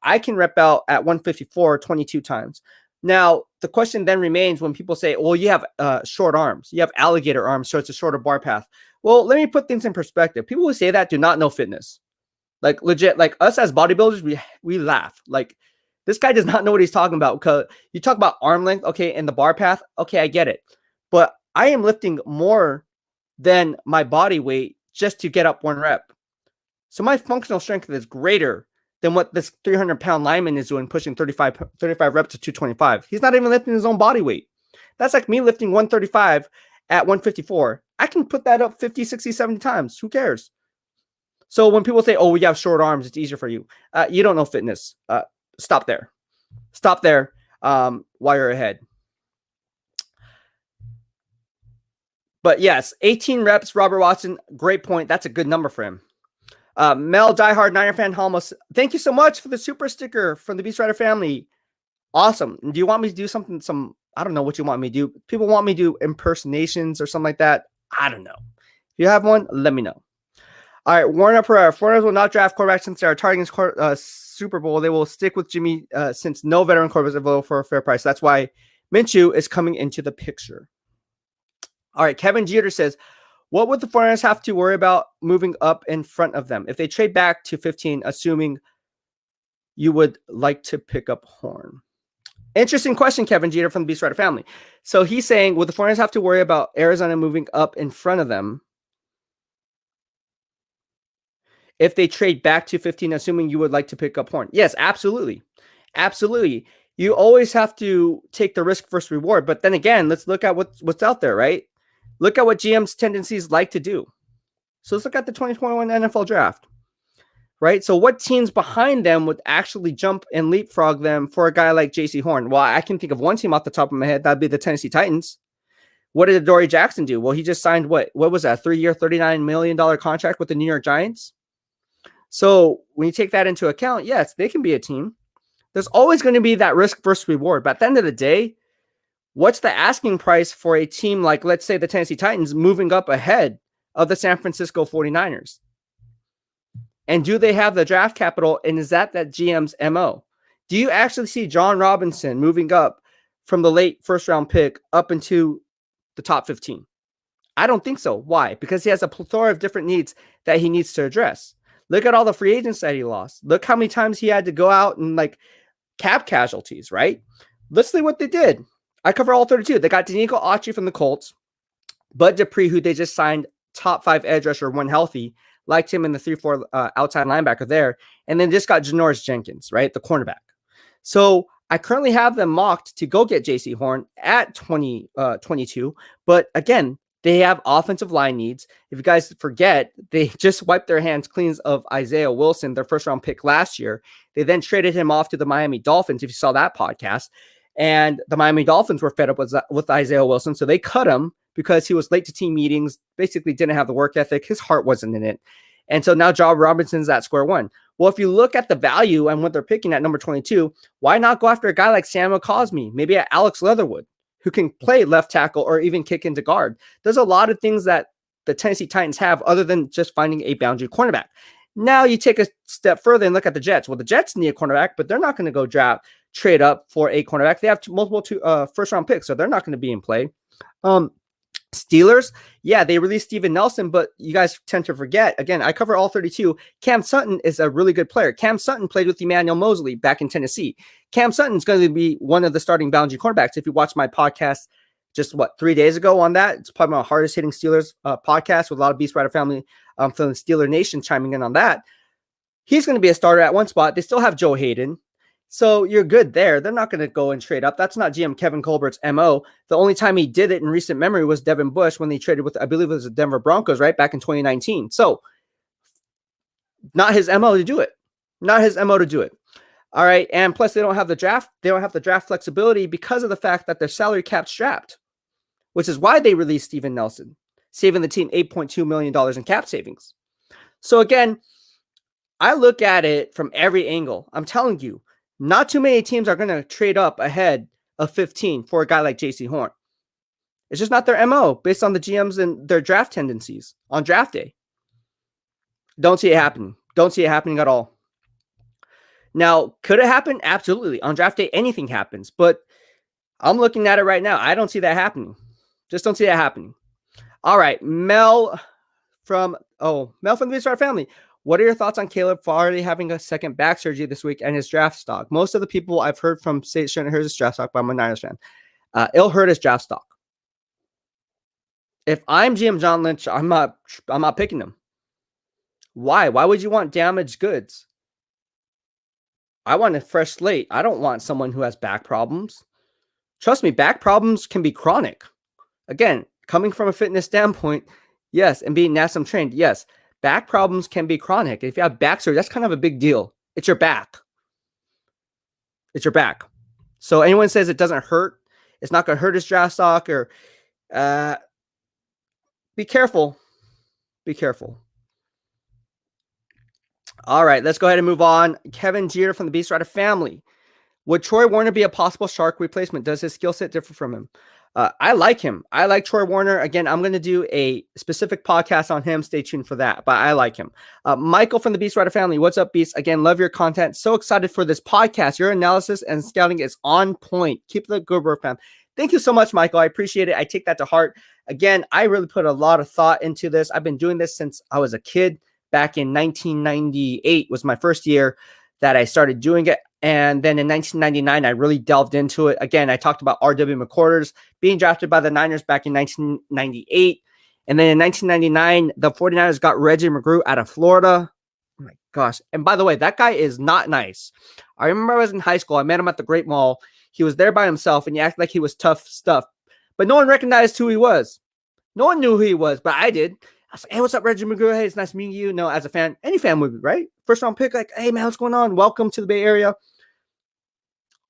I can rep out at 154 22 times. Now, the question then remains when people say, well, you have short arms. You have alligator arms, so it's a shorter bar path. Well, let me put things in perspective. People who say that do not know fitness. Like legit, like us as bodybuilders, we laugh. Like this guy does not know what he's talking about. Because you talk about arm length, okay, and the bar path, okay, I get it. But I am lifting more than my body weight just to get up one rep. So my functional strength is greater than what this 300-pound lineman is doing, pushing 35 reps to 225. He's not even lifting his own body weight. That's like me lifting 135 at 154. I can put that up 50, 60, 70 times. Who cares? So when people say, oh, we have short arms, it's easier for you. You don't know fitness. Stop there. Stop there while you're ahead. But yes, 18 reps, Robert Watson, great point. That's a good number for him. Mel Diehard Niner fan Halmos, thank you so much for the super sticker from the BEASTwriter family. Awesome. Do you want me to do something? I don't know what you want me to do. People want me to do impersonations or something like that. I don't know. If you have one, let me know. All right, Warner Pereira. 49ers will not draft quarterback since they are targeting Super Bowl. They will stick with Jimmy since no veteran quarterback is available for a fair price. That's why Minshew is coming into the picture. All right, Kevin Jeter says, what would the 49ers have to worry about moving up in front of them if they trade back to 15, assuming you would like to pick up Horn? Interesting question, Kevin Jeter from the BEASTwriter family. So he's saying, would the 49ers have to worry about Arizona moving up in front of them if they trade back to 15, assuming you would like to pick up Horn? Yes, absolutely. Absolutely. You always have to take the risk versus reward. But then again, let's look at what's out there, right? Look at what GM's tendencies like to do. So let's look at the 2021 NFL draft, right? So what teams behind them would actually jump and leapfrog them for a guy like J.C. Horn? Well, I can think of one team off the top of my head. That'd be the Tennessee Titans. What did Adoree Jackson do? Well, he just signed what was that? 3-year, $39 million contract with the New York Giants. So when you take that into account, yes, they can be a team. There's always going to be that risk versus reward. But at the end of the day, what's the asking price for a team like, let's say, the Tennessee Titans moving up ahead of the San Francisco 49ers? And do they have the draft capital? And is that GM's MO? Do you actually see John Robinson moving up from the late first-round pick up into the top 15? I don't think so. Why? Because he has a plethora of different needs that he needs to address. Look at all the free agents that he lost. Look how many times he had to go out and like cap casualties, right? Let's see what they did. I cover all 32. They got Danico Autry from the Colts, Bud Dupree, who they just signed top 5 edge rusher when healthy, liked him in the 3-4 outside linebacker there, and then just got Janoris Jenkins, right, the cornerback. So I currently have them mocked to go get J.C. Horn at 22, but again, they have offensive line needs. If you guys forget, they just wiped their hands clean of Isaiah Wilson, their first-round pick last year. They then traded him off to the Miami Dolphins, if you saw that podcast. And the Miami Dolphins were fed up with Isaiah Wilson, so they cut him because he was late to team meetings, basically didn't have the work ethic. His heart wasn't in it. And so now John Robinson's at square one. Well, if you look at the value and what they're picking at number 22, why not go after a guy like Samuel Cosmi, maybe at Alex Leatherwood, who can play left tackle or even kick into guard? There's a lot of things that the Tennessee Titans have other than just finding a boundary cornerback. Now you take a step further and look at the Jets. Well, the Jets need a cornerback, but they're not going to go trade up for a cornerback. They have multiple first-round picks, so they're not going to be in play. Steelers, yeah, they released Steven Nelson, but you guys tend to forget. Again, I cover all 32. Cam Sutton is a really good player. Cam Sutton played with Emmanuel Mosley back in Tennessee. Cam Sutton is going to be one of the starting boundary cornerbacks. If you watch my podcast just 3 days ago on that, it's probably my hardest hitting Steelers podcast with a lot of BEASTwriter family from the Steeler Nation chiming in on that. He's going to be a starter at one spot. They still have Joe Hayden. So you're good there. They're not going to go and trade up. That's not GM Kevin Colbert's MO. The only time he did it in recent memory was Devin Bush when they traded with, I believe it was the Denver Broncos, right, back in 2019. So not his MO to do it. Not his MO to do it. All right. And plus they don't have the draft. They don't have the draft flexibility because of the fact that their salary cap strapped, which is why they released Steven Nelson, saving the team $8.2 million in cap savings. So again, I look at it from every angle. I'm telling you, not too many teams are going to trade up ahead of 15 for a guy like JC Horn. It's just not their MO based on the GMs and their draft tendencies on draft day. Don't see it happening. Don't see it happening at all. Now, could it happen? Absolutely. On draft day, anything happens. But I'm looking at it right now. I don't see that happening. Just don't see that happening. All right. Mel from the BEASTwriter Family. What are your thoughts on Caleb Farley having a second back surgery this week and his draft stock? Most of the people I've heard from say it shouldn't hurt his draft stock, but I'm a Niners fan. It'll hurt his draft stock. If I'm GM John Lynch, I'm not picking him. Why? Why would you want damaged goods? I want a fresh slate. I don't want someone who has back problems. Trust me, back problems can be chronic. Again, coming from a fitness standpoint, yes, and being NASM trained, yes, back problems can be chronic. If you have back surgery, that's kind of a big deal. It's your back. It's your back. So anyone says it doesn't hurt, it's not going to hurt his draft stock, or be careful. Be careful. All right, let's go ahead and move on. Kevin Jeter from the BEASTwriter Family. Would Troy Warner be a possible Shark replacement? Does his skill set differ from him? I like him. I like Troy Warner. Again, I'm going to do a specific podcast on him. Stay tuned for that, but I like him. Michael from the BEASTwriter Family. What's up, Beast? Again, love your content. So excited for this podcast. Your analysis and scouting is on point. Keep the good work, fam. Thank you so much, Michael. I appreciate it. I take that to heart. Again, I really put a lot of thought into this. I've been doing this since I was a kid. Back in 1998 was my first year that I started doing it. And then in 1999, I really delved into it. Again, I talked about R.W. McQuarters being drafted by the Niners back in 1998. And then in 1999, the 49ers got Reggie McGrew out of Florida. Oh my gosh. And by the way, that guy is not nice. I remember I was in high school. I met him at the Great Mall. He was there by himself, and he acted like he was tough stuff. But no one recognized who he was. No one knew who he was, but I did. I was like, hey, what's up, Reggie McGrew? Hey, it's nice meeting you. No, as a fan, any fan would be, right? First round pick, like, hey, man, what's going on? Welcome to the Bay Area.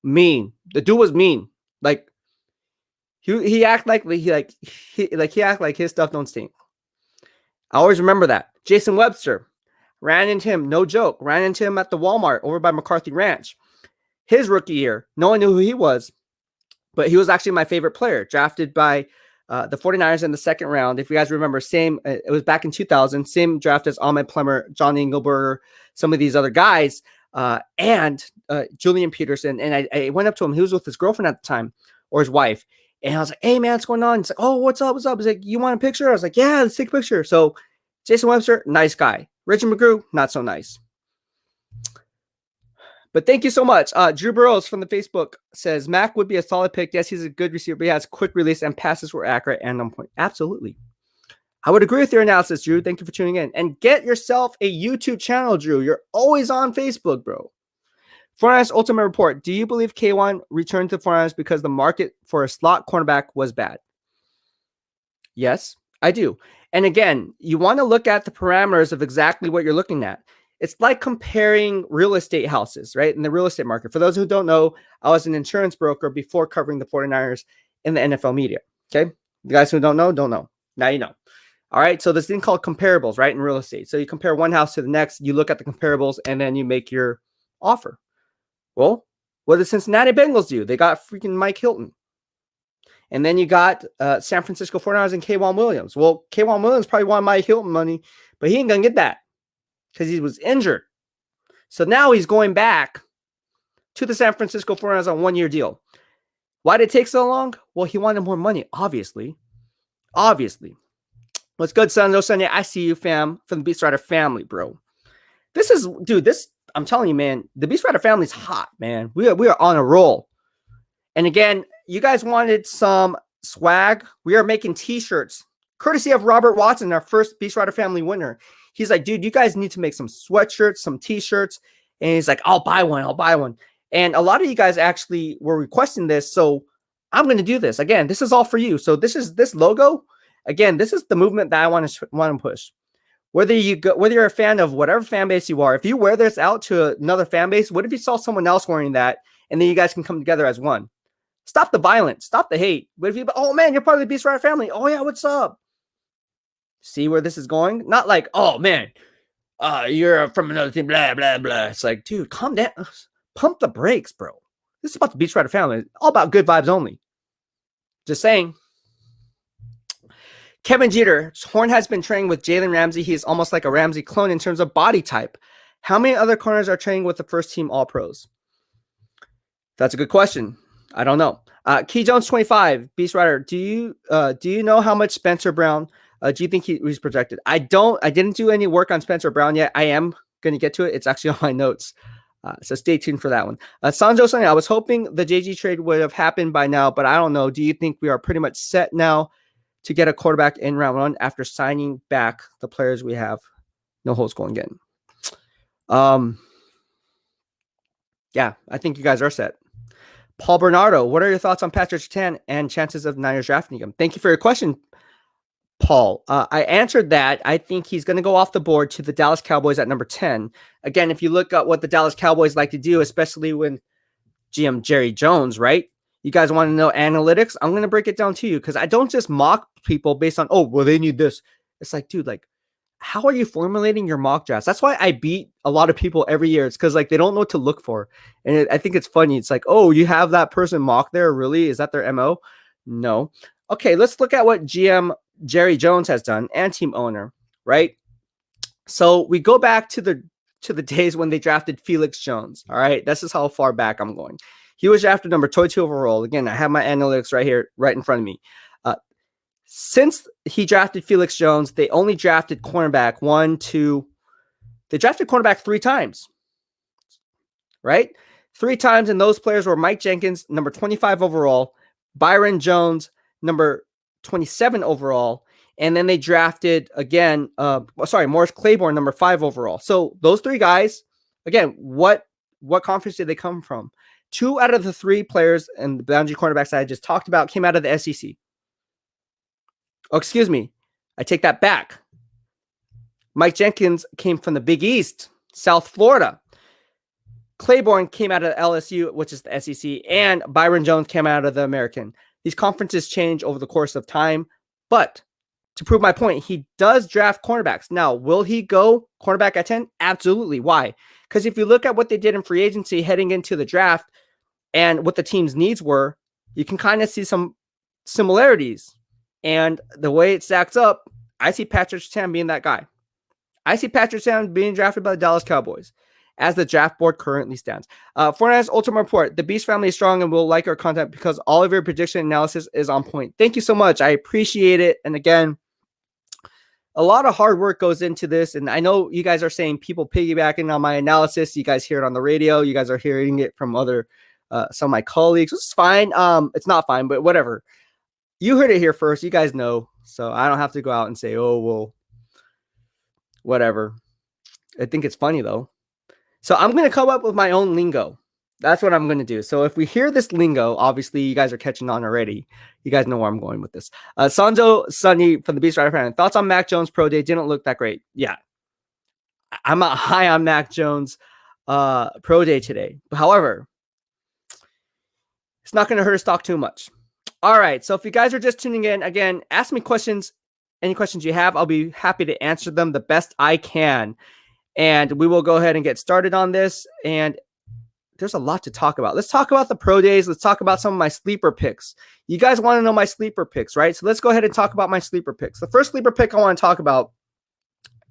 Mean. The dude was mean. Like, he act like he act like his stuff don't stink. I always remember that. Jason Webster. Ran into him, no joke. Ran into him at the Walmart over by McCarthy Ranch. His rookie year, no one knew who he was, but he was actually my favorite player, drafted by the 49ers in the second round. If you guys remember, it was back in 2000, same draft as Ahmed Plummer, John Engelberger, some of these other guys, and Julian Peterson. And I went up to him. He was with his girlfriend at the time, or his wife. And I was like, hey, man, what's going on? He's like, oh, what's up? What's up? He's like, you want a picture? I was like, yeah, let's take a picture. So Jason Webster, nice guy. Reggie McGrew, not so nice. But thank you so much. Drew Burrows from the Facebook says, Mac would be a solid pick. Yes, he's a good receiver, but he has quick release and passes were accurate and on point. Absolutely. I would agree with your analysis, Drew. Thank you for tuning in. And get yourself a YouTube channel, Drew. You're always on Facebook, bro. 49ers Ultimate Report. Do you believe K1 returned to 49ers because the market for a slot cornerback was bad? Yes, I do. And again, you want to look at the parameters of exactly what you're looking at. It's like comparing real estate houses, right? In the real estate market. For those who don't know, I was an insurance broker before covering the 49ers in the NFL media. Okay. The guys who don't know, don't know. Now you know. All right. So this thing called comparables, right? In real estate. So you compare one house to the next, you look at the comparables, and then you make your offer. Well, what did the Cincinnati Bengals do? They got freaking Mike Hilton. And then you got San Francisco 49ers and K'Wan Williams. Well, K'Wan Williams probably wanted Mike Hilton money, but he ain't going to get that because he was injured. So now he's going back to the San Francisco 49ers on a one-year deal. Why did it take so long? Well, he wanted more money, obviously. Obviously. What's good, son? No, Sunday. I see you, fam, from the BEASTwriter Family, bro. I'm telling you, man, the BEASTwriter Family's hot, man. We are on a roll. And again, you guys wanted some swag. We are making t-shirts, courtesy of Robert Watson, our first BEASTwriter Family winner. He's like, dude, you guys need to make some sweatshirts, some t-shirts. And he's like, I'll buy one. And a lot of you guys actually were requesting this. So I'm going to do this. Again, this is all for you. So this logo. Again, this is the movement that I want to push. Whether you're a fan of whatever fan base you are, if you wear this out to another fan base, what if you saw someone else wearing that and then you guys can come together as one? Stop the violence. Stop the hate. What if you, oh man, you're part of the BEASTwriter Family. Oh yeah, what's up? See where this is going? Not like, oh man, you're from another team, blah, blah, blah. It's like, dude, calm down. Pump the brakes, bro. This is about the BEASTwriter Family. All about good vibes only. Just saying. Kevin Jeter, Horn has been training with Jalen Ramsey. He is almost like a Ramsey clone in terms of body type. How many other corners are training with the first team All-Pros? That's a good question. I don't know. Key Jones 25, BEASTwriter, do you know how much Spencer Brown do you think he's projected? I didn't do any work on Spencer Brown yet. I am going to get to it. It's actually on my notes. So stay tuned for that one. Sanjo Sonny, I was hoping the JG trade would have happened by now, but I don't know. Do you think we are pretty much set now to get a quarterback in round one after signing back the players we have? No holes going again. Yeah, I think you guys are set. Paul Bernardo, what are your thoughts on Patrick Surtain and chances of Niners drafting him? Thank you for your question, Paul. I answered that. I think he's going to go off the board to the Dallas Cowboys at number 10. Again, if you look at what the Dallas Cowboys like to do, especially when GM Jerry Jones, right? You guys want to know analytics? I'm going to break it down to you because I don't just mock people based on, oh, well, they need this. It's like, dude, like, how are you formulating your mock drafts? That's why I beat a lot of people every year. It's because like they don't know what to look for. And I think it's funny. It's like, oh, you have that person mock there? Really? Is that their MO? No. Okay, let's look at what GM Jerry Jones has done and team owner, right? So we go back to the days when they drafted Felix Jones. All right, this is how far back I'm going. He was drafted number 22 overall. Again, I have my analytics right here, right in front of me. Since he drafted Felix Jones, they only drafted cornerback they drafted cornerback 3 times, right? 3 times, and those players were Mike Jenkins, number 25 overall, Byron Jones, number 27 overall, and then they drafted again, Morris Claiborne, number 5 overall. So those 3 guys, again, what conference did they come from? 2 out of the 3 players and the boundary cornerbacks I just talked about came out of the SEC. Oh, excuse me. I take that back. Mike Jenkins came from the Big East, South Florida. Claiborne came out of LSU, which is the SEC, and Byron Jones came out of the American. These conferences change over the course of time, but to prove my point, he does draft cornerbacks. Now, will he go cornerback at 10? Absolutely. Why? Because if you look at what they did in free agency heading into the draft and what the team's needs were, you can kind of see some similarities. And the way it stacks up, I see Patrick Surtain being that guy. I see Patrick Surtain being drafted by the Dallas Cowboys as the draft board currently stands. Fortnite's Ultimate Report. The Beast family is strong and will like our content because all of your prediction analysis is on point. Thank you so much. I appreciate it. And again, a lot of hard work goes into this. And I know you guys are saying people piggybacking on my analysis. You guys hear it on the radio. You guys are hearing it from other some of my colleagues. It's fine. It's not fine, but whatever. You heard it here first. You guys know. So I don't have to go out and say, oh, well, whatever. I think it's funny, though. So I'm going to come up with my own lingo. That's what I'm going to do. So if we hear this lingo, obviously you guys are catching on already. You guys know where I'm going with this. Sanjo Sunny from the BEASTwriter Family. Thoughts on Mac Jones Pro Day? Didn't look that great. Yeah. I'm not high on Mac Jones Pro Day today. But however, it's not going to hurt his stock too much. All right, so if you guys are just tuning in, again, ask me questions, any questions you have. I'll be happy to answer them the best I can. And we will go ahead and get started on this. And there's a lot to talk about. Let's talk about the pro days. Let's talk about some of my sleeper picks. You guys want to know my sleeper picks, right? So let's go ahead and talk about my sleeper picks. The first sleeper pick I want to talk about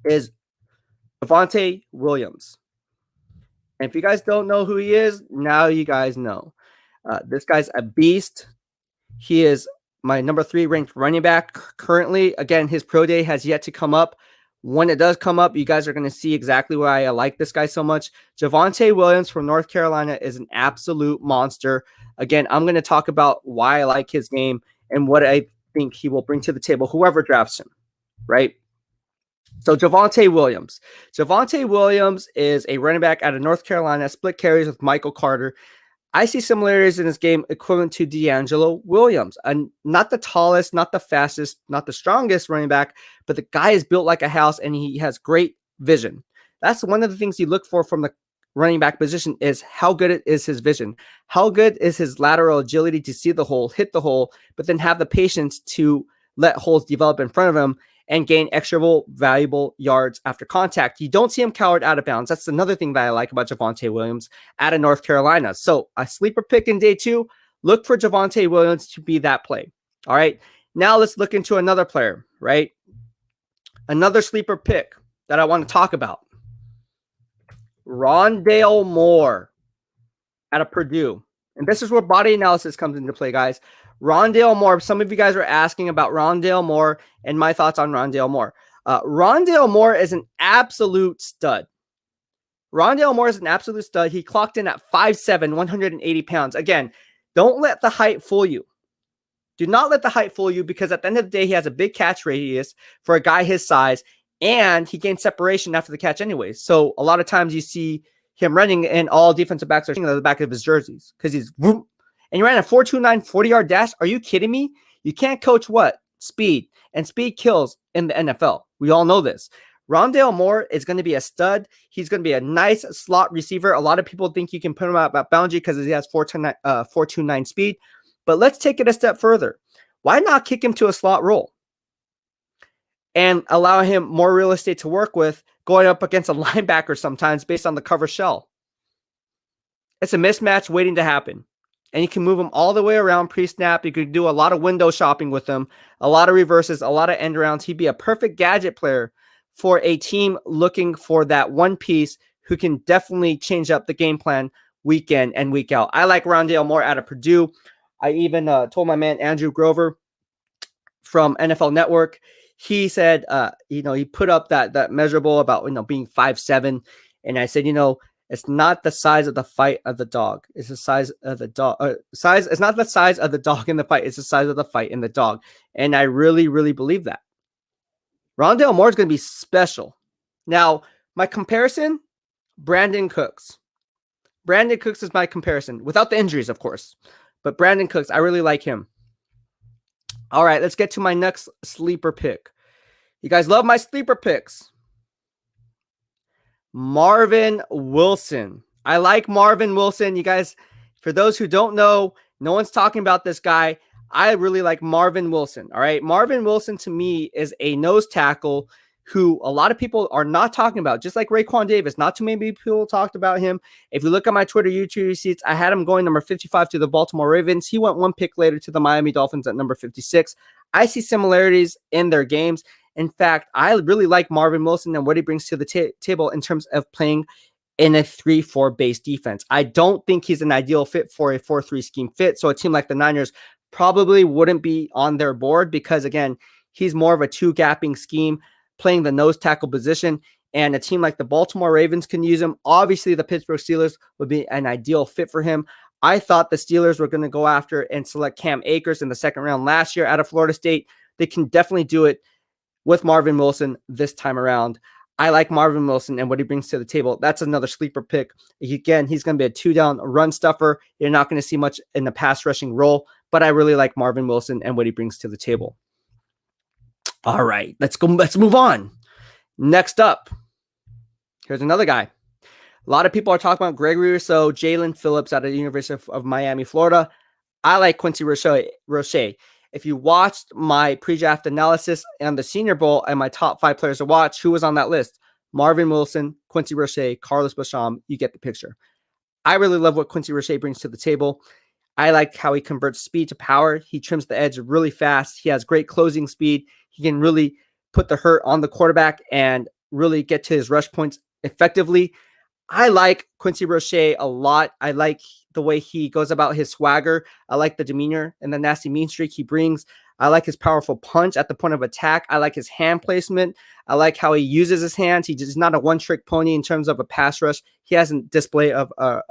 is Javonte Williams. And if you guys don't know who he is, now you guys know. This guy's a beast. He is my number 3 ranked running back currently. Again, his pro day has yet to come up. When it does come up, you guys are going to see exactly why I like this guy so much. Javonte Williams from North Carolina is an absolute monster. Again, I'm going to talk about why I like his game and what I think he will bring to the table, whoever drafts him, right? So Javonte Williams. Javonte Williams is a running back out of North Carolina, split carries with Michael Carter. I see similarities in his game equivalent to D'Angelo Williams. And not the tallest, not the fastest, not the strongest running back, but the guy is built like a house and he has great vision. That's one of the things you look for from the running back position is how good is his vision. How good is his lateral agility to see the hole, hit the hole, but then have the patience to let holes develop in front of him and gain extra valuable yards after contact. You don't see him cowered out of bounds. That's another thing that I like about Javonte Williams out of North Carolina. So a sleeper pick in day 2, look for Javonte Williams to be that play. All right. Now let's look into another player, right? Another sleeper pick that I want to talk about. Rondale Moore out of Purdue. And this is where body analysis comes into play, guys. Rondale Moore. Some of you guys are asking about Rondale Moore and my thoughts on Rondale Moore. Rondale Moore is an absolute stud. Rondale Moore is an absolute stud. He clocked in at 5'7", 180 pounds. Again, don't let the height fool you. Do not let the height fool you, because at the end of the day, he has a big catch radius for a guy his size, and he gains separation after the catch anyways. So a lot of times you see him running and all defensive backs are sitting on the back of his jerseys because he's whoop, and he ran a 4.29 40-yard dash. Are you kidding me? You can't coach what? Speed. And speed kills in the NFL. We all know this. Rondale Moore is going to be a stud. He's going to be a nice slot receiver. A lot of people think you can put him out about boundary because he has 4.29 speed. But let's take it a step further. Why not kick him to a slot role and allow him more real estate to work with going up against a linebacker sometimes based on the cover shell? It's a mismatch waiting to happen. And you can move him all the way around pre-snap. You could do a lot of window shopping with him, a lot of reverses, a lot of end rounds. He'd be a perfect gadget player for a team looking for that one piece who can definitely change up the game plan week in and week out. I like Rondale Moore out of Purdue. I even told my man Andrew Grover from NFL Network. He said, he put up that measurable about being 5'7", and I said, it's not the size of the fight of the dog. It's the size of the dog. It's not the size of the dog in the fight. It's the size of the fight in the dog. And I really, really believe that. Rondale Moore is going to be special. Now, my comparison, Brandon Cooks. Brandon Cooks is my comparison, without the injuries, of course. But Brandon Cooks, I really like him. All right, let's get to my next sleeper pick. You guys love my sleeper picks. Marvin Wilson. I like Marvin Wilson. You guys, for those who don't know, no one's talking about this guy. I really like Marvin Wilson. All right, Marvin Wilson to me is a nose tackle who a lot of people are not talking about, just like Raekwon Davis. Not too many people talked about him. If you look at my Twitter, YouTube receipts, I had him going number 55 to the Baltimore Ravens. He went one pick later to the Miami Dolphins at number 56. I see similarities in their games. In fact, I really like Marvin Wilson and what he brings to the table in terms of playing in a 3-4 base defense. I don't think he's an ideal fit for a 4-3 scheme fit. So a team like the Niners probably wouldn't be on their board because, again, he's more of a 2-gapping scheme, playing the nose tackle position, and a team like the Baltimore Ravens can use him. Obviously, the Pittsburgh Steelers would be an ideal fit for him. I thought the Steelers were going to go after and select Cam Akers in the second round last year out of Florida State. They can definitely do it with Marvin Wilson this time around. I like Marvin Wilson and what he brings to the table. That's another sleeper pick. Again, he's going to be a 2-down run stuffer. You're not going to see much in the pass rushing role, but I really like Marvin Wilson and what he brings to the table. All right, let's go. Let's move on. Next up, here's another guy. A lot of people are talking about Gregory Rousseau, Jalen Phillips out of the University of Miami, Florida. I like Quincy Roche. If you watched my pre-draft analysis and the Senior Bowl and my top 5 players to watch, who was on that list? Marvin Wilson, Quincy Roche, Carlos Basham. You get the picture. I really love what Quincy Roche brings to the table. I like how he converts speed to power. He trims the edge really fast. He has great closing speed. He can really put the hurt on the quarterback and really get to his rush points effectively. I like Quincy Roche a lot. I like the way he goes about his swagger. I like the demeanor and the nasty mean streak he brings. I like his powerful punch at the point of attack. I like his hand placement. I like how he uses his hands. He's not a one-trick pony in terms of a pass rush. He has a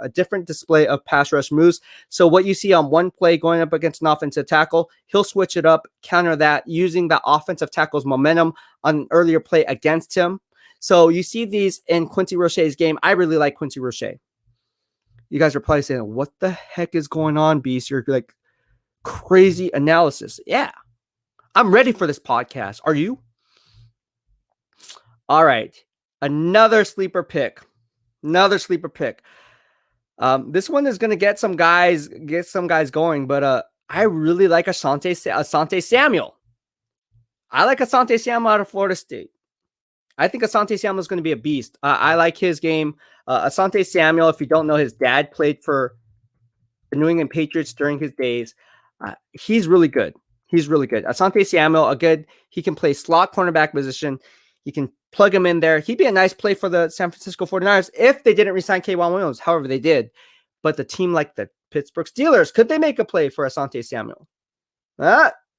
different display of pass rush moves. So what you see on one play going up against an offensive tackle, he'll switch it up, counter that, using the offensive tackle's momentum on an earlier play against him. So you see these in Quincy Roche's game. I really like Quincy Roche. You guys are probably saying, what the heck is going on, Beast? You're like, crazy analysis. Yeah, I'm ready for this podcast. Are you? All right. Another sleeper pick. This one is going to get some guys going, but I really like Asante Samuel. I like Asante Samuel out of Florida State. I think Asante Samuel is going to be a beast. I like his game. Asante Samuel, if you don't know, his dad played for the New England Patriots during his days. He's really good. He's really good. Asante Samuel, he can play slot cornerback position. You can plug him in there. He'd be a nice play for the San Francisco 49ers if they didn't resign K'Wan Williams. However, they did. But the team like the Pittsburgh Steelers, could they make a play for Asante Samuel?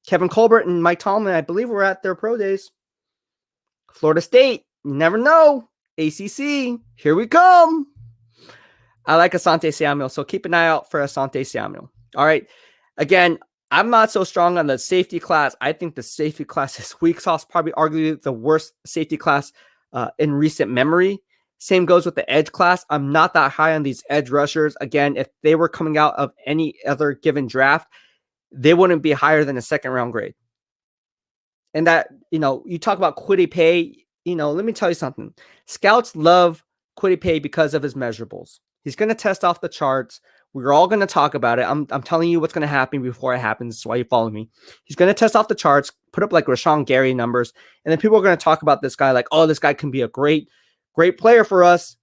Kevin Colbert and Mike Tomlin, I believe, were at their pro days. Florida State, you never know. ACC, here we come. I like Asante Samuel, so keep an eye out for Asante Samuel. All right. Again, I'm not so strong on the safety class. I think the safety class is weak sauce, probably arguably the worst safety class in recent memory. Same goes with the edge class. I'm not that high on these edge rushers. Again, if they were coming out of any other given draft, they wouldn't be higher than a second round grade. And that, you talk about Kwity Paye, let me tell you something. Scouts love Kwity Paye because of his measurables. He's going to test off the charts. We're all going to talk about it. I'm telling you what's going to happen before it happens. That's why you follow me. He's going to test off the charts, put up like Rashawn Gary numbers, and then people are going to talk about this guy like, oh, this guy can be a great player for us.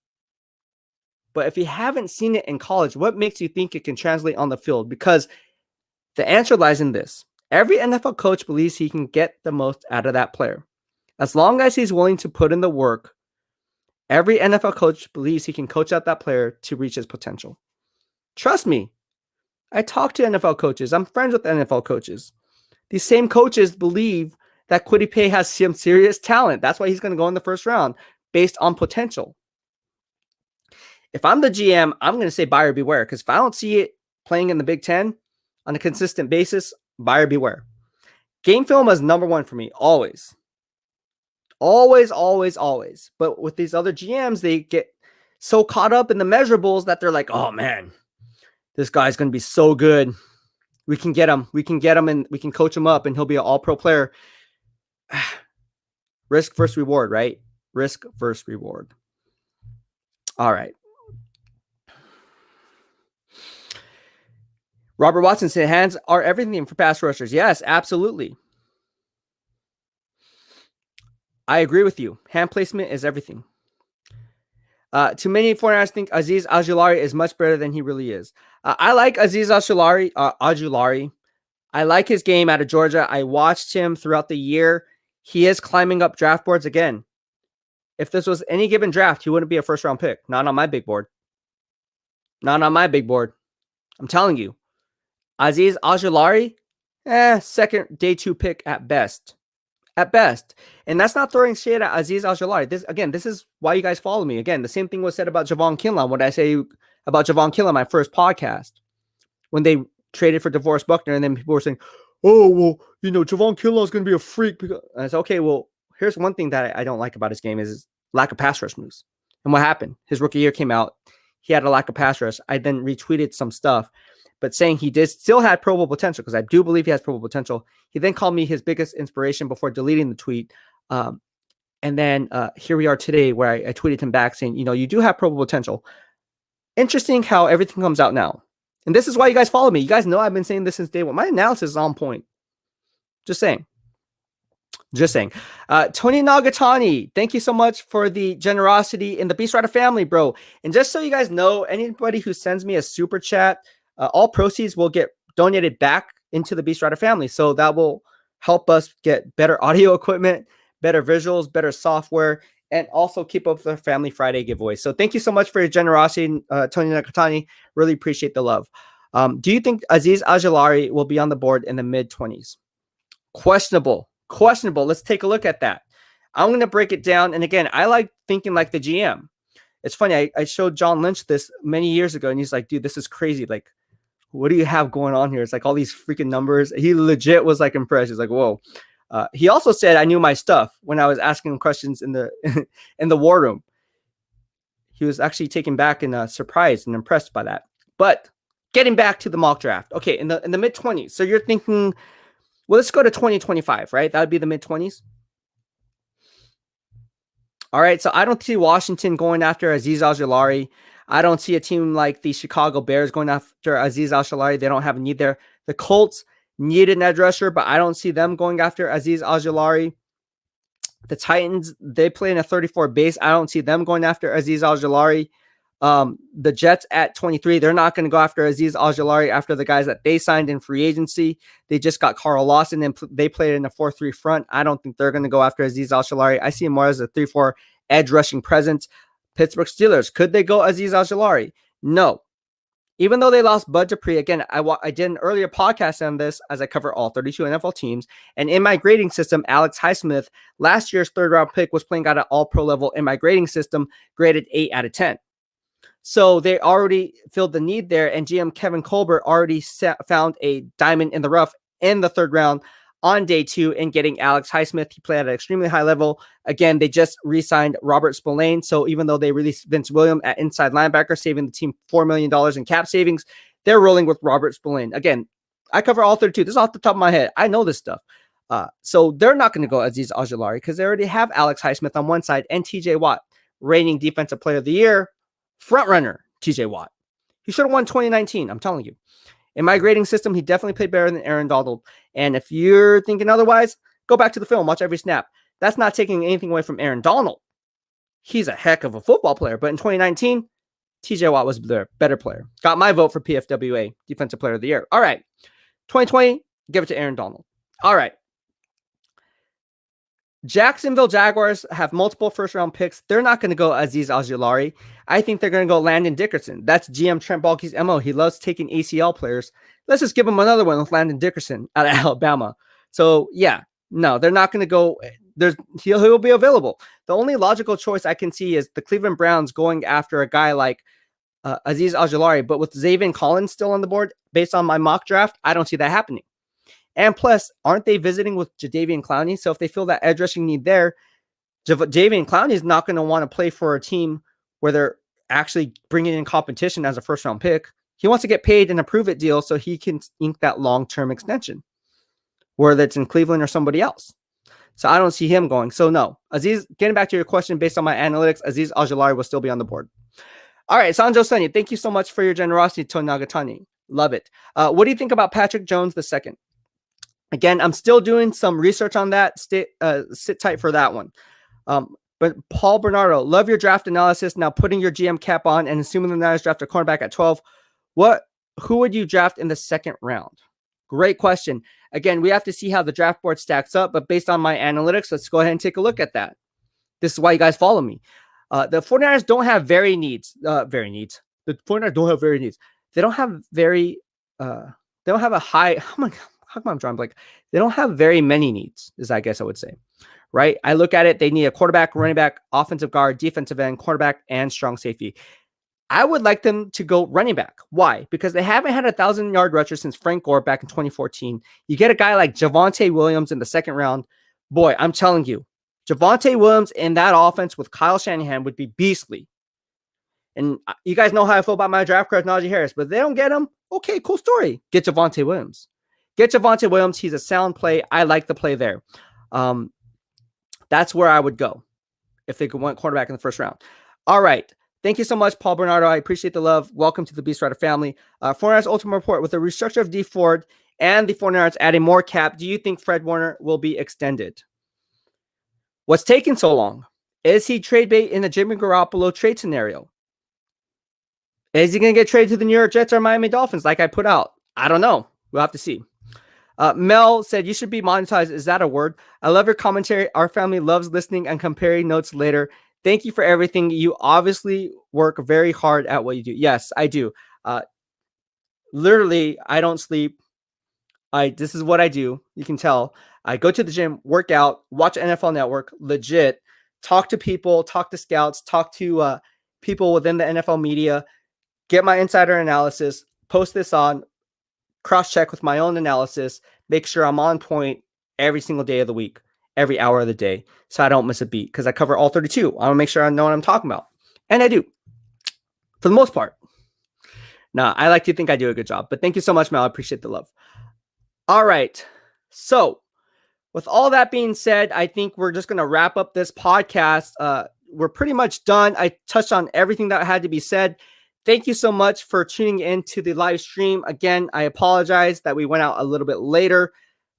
But if you haven't seen it in college, what makes you think it can translate on the field? Because the answer lies in this. Every NFL coach believes he can get the most out of that player. As long as he's willing to put in the work, every NFL coach believes he can coach out that player to reach his potential. Trust me. I talk to NFL coaches. I'm friends with NFL coaches. These same coaches believe that Kwity Paye has some serious talent. That's why he's going to go in the first round based on potential. If I'm the GM, I'm going to say buyer beware, because if I don't see it playing in the Big Ten on a consistent basis, buyer beware. Game film is number one for me, always. Always, always, always. But with these other GMs, they get so caught up in the measurables that they're like, oh man, this guy's going to be so good. We can get him. We can get him and we can coach him up and he'll be an all-pro player. Risk versus reward, right? Risk versus reward. All right. Robert Watson said, hands are everything for pass rushers. Yes, absolutely. I agree with you. Hand placement is everything. Too many 49ers think Azeez Ojulari is much better than he really is. I like Azeez Ojulari. I like his game out of Georgia. I watched him throughout the year. He is climbing up draft boards again. If this was any given draft, he wouldn't be a first-round pick. Not on my big board. Not on my big board. I'm telling you. Azeez Ojulari, second day 2 pick at best. At best. And that's not throwing shade at Azeez Ojulari. This is why you guys follow me. Again, the same thing was said about Javon Kinlaw. What did I say about Javon Kinlaw in my first podcast? When they traded for DeForest Buckner, and then people were saying, oh, well, Javon Kinlaw is going to be a freak. And I said, okay, well, here's one thing that I don't like about his game is his lack of pass rush moves. And what happened? His rookie year came out. He had a lack of pass rush. I then retweeted some stuff, but saying he still had Pro Bowl potential, because I do believe he has Pro Bowl potential. He then called me his biggest inspiration before deleting the tweet. And then here we are today, where I tweeted him back saying, you do have Pro Bowl potential. Interesting how everything comes out now. And this is why you guys follow me. You guys know I've been saying this since day one. My analysis is on point. Just saying. Tony Nagatani, thank you so much for the generosity in the BEASTwriter family, bro. And just so you guys know, anybody who sends me a super chat, all proceeds will get donated back into the BEASTwriter family. So that will help us get better audio equipment, better visuals, better software, and also keep up the Family Friday giveaway. So thank you so much for your generosity, Tony Nakatani. Really appreciate the love. Do you think Azeez Ojulari will be on the board in the mid-20s? Questionable. Let's take a look at that. I'm going to break it down. And again, I like thinking like the GM. It's funny. I showed John Lynch this many years ago, and he's like, dude, this is crazy. Like, what do you have going on here? It's like all these freaking numbers. He legit was like impressed. He's like, whoa. He also said I knew my stuff when I was asking him questions in the in the war room. He was actually taken back and surprised and impressed by that. But getting back to the mock draft. Okay, in the mid-20s. So you're thinking, well, let's go to 2025, right? That would be the mid-20s. All right, so I don't see Washington going after Azeez Ojulari. I don't see a team like the Chicago Bears going after Azeez Ojulari. They don't have a need there. The Colts, need an edge rusher, but I don't see them going after Azeez Ojulari. The Titans, they play in a 34 base. I don't see them going after Azeez Ojulari. The Jets at 23, they're not going to go after Azeez Ojulari after the guys that they signed in free agency. They just got Carl Lawson and they played in a 4-3 front. I don't think they're going to go after Azeez Ojulari. I see him more as a 3-4 edge rushing presence. Pittsburgh Steelers, could they go Azeez Ojulari? No. Even though they lost Bud Dupree, again, I did an earlier podcast on this as I cover all 32 NFL teams. And in my grading system, Alex Highsmith, last year's third-round pick, was playing at an all-pro level in my grading system, graded 8 out of 10. So they already filled the need there, and GM Kevin Colbert already found a diamond in the rough in the third round on day 2 in getting Alex Highsmith. He played at an extremely high level. Again, they just re-signed Robert Spillane, so even though they released Vince Williams at inside linebacker, saving the team $4 million in cap savings, they're rolling with Robert Spillane. Again, I cover all 32. This is off the top of my head. I know this stuff. So they're not going to go Azeez Ojulari because they already have Alex Highsmith on one side and TJ Watt, reigning Defensive Player of the Year, front runner TJ Watt. He should have won 2019, I'm telling you. In my grading system, he definitely played better than Aaron Donald. And if you're thinking otherwise, go back to the film, watch every snap. That's not taking anything away from Aaron Donald. He's a heck of a football player. But in 2019, TJ Watt was the better player. Got my vote for PFWA, Defensive Player of the Year. All right. 2020, give it to Aaron Donald. All right. Jacksonville Jaguars have multiple first-round picks. They're not going to go Azeez Ojulari. I think they're going to go Landon Dickerson. That's GM Trent Baalke's MO. He loves taking ACL players. Let's just give him another one with Landon Dickerson out of Alabama. So, yeah, no, they're not going to go. He'll be available. The only logical choice I can see is the Cleveland Browns going after a guy like Azeez Ojulari. But with Zaven Collins still on the board, based on my mock draft, I don't see that happening. And plus, aren't they visiting with Jadeveon Clowney? So if they feel that edge rushing need there, Jadeveon Clowney is not going to want to play for a team where they're actually bringing in competition as a first-round pick. He wants to get paid in a prove-it deal so he can ink that long-term extension, whether it's in Cleveland or somebody else. So I don't see him going. So no, Azeez, getting back to your question based on my analytics, Azeez Ojulari will still be on the board. All right, Sanjo Sunny, thank you so much for your generosity, Tony Nagatani. Love it. What do you think about Patrick Jones II? Again, I'm still doing some research on that. Sit tight for that one. But Paul Bernardo, love your draft analysis. Now putting your GM cap on and assuming the Niners draft a cornerback at 12, who would you draft in the second round? Great question. Again, we have to see how the draft board stacks up, but based on my analytics, let's go ahead and take a look at that. This is why you guys follow me. The 49ers don't have very needs. The 49ers don't have very needs. They don't have very, they don't have a high, oh my God. How come I'm drawing blank? They don't have very many needs, is I guess I would say, right? I look at it, they need a quarterback, running back, offensive guard, defensive end, quarterback, and strong safety. I would like them to go running back. Why? Because they haven't had a 1,000-yard rusher since Frank Gore back in 2014. You get a guy like Javonte Williams in the second round. Boy, I'm telling you, Javonte Williams in that offense with Kyle Shanahan would be beastly. And you guys know how I feel about my draft crush, Najee Harris, but if they don't get him, okay, cool story. Get Javonte Williams. Get Javonte Williams. He's a sound play. I like the play there. That's where I would go if they could want quarterback in the first round. All right. Thank you so much, Paul Bernardo. I appreciate the love. Welcome to the BEASTwriter family. 49ers Ultimate Report. With the restructure of D Ford and the 49ers adding more cap, do you think Fred Warner will be extended? What's taking so long? Is he trade bait in the Jimmy Garoppolo trade scenario? Is he going to get traded to the New York Jets or Miami Dolphins like I put out? I don't know. We'll have to see. Mel said, you should be monetized. Is that a word? I love your commentary. Our family loves listening and comparing notes later. Thank you for everything. You obviously work very hard at what you do. Yes, I do. Literally, I don't sleep. This is what I do. You can tell. I go to the gym, work out, watch NFL Network, legit, talk to people, talk to scouts, talk to people within the NFL media, get my insider analysis, post this on, cross-check with my own analysis, make sure I'm on point every single day of the week, every hour of the day, so I don't miss a beat, because I cover all 32. I want to make sure I know what I'm talking about. And I do, for the most part. Nah, I like to think I do a good job, but thank you so much, Mel. I appreciate the love. All right, so with all that being said, I think we're just going to wrap up this podcast. We're pretty much done. I touched on everything that had to be said. thank you so much for tuning in to the live stream. Again, I apologize that we went out a little bit later,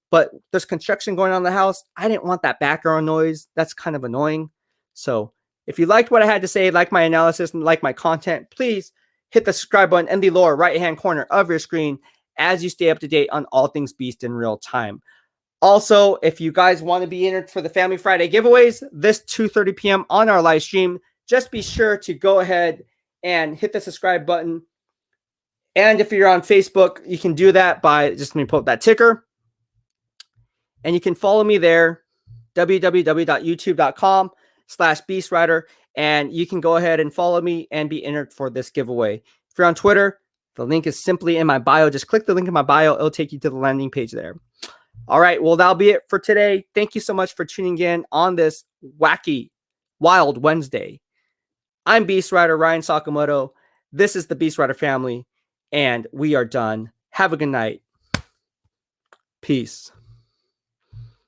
but there's construction going on in the house. I didn't want that background noise. That's kind of annoying. So if you liked what I had to say, like my analysis, and like my content, please hit the subscribe button in the lower right-hand corner of your screen as you stay up to date on all things Beast in real time. Also, if you guys want to be entered for the Family Friday giveaways this 2:30 p.m. on our live stream, just be sure to go ahead and hit the subscribe button. And if you're on Facebook, you can do that by just let me pull up that ticker. And you can follow me there, www.youtube.com/BeastWriter. And you can go ahead and follow me and be entered for this giveaway. If you're on Twitter, the link is simply in my bio. Just click the link in my bio. It'll take you to the landing page there. All right. Well, that'll be it for today. Thank you so much for tuning in on this wacky, wild Wednesday. I'm BEASTwriter Ryan Sakamoto. This is the BEASTwriter family, and we are done. Have a good night. Peace.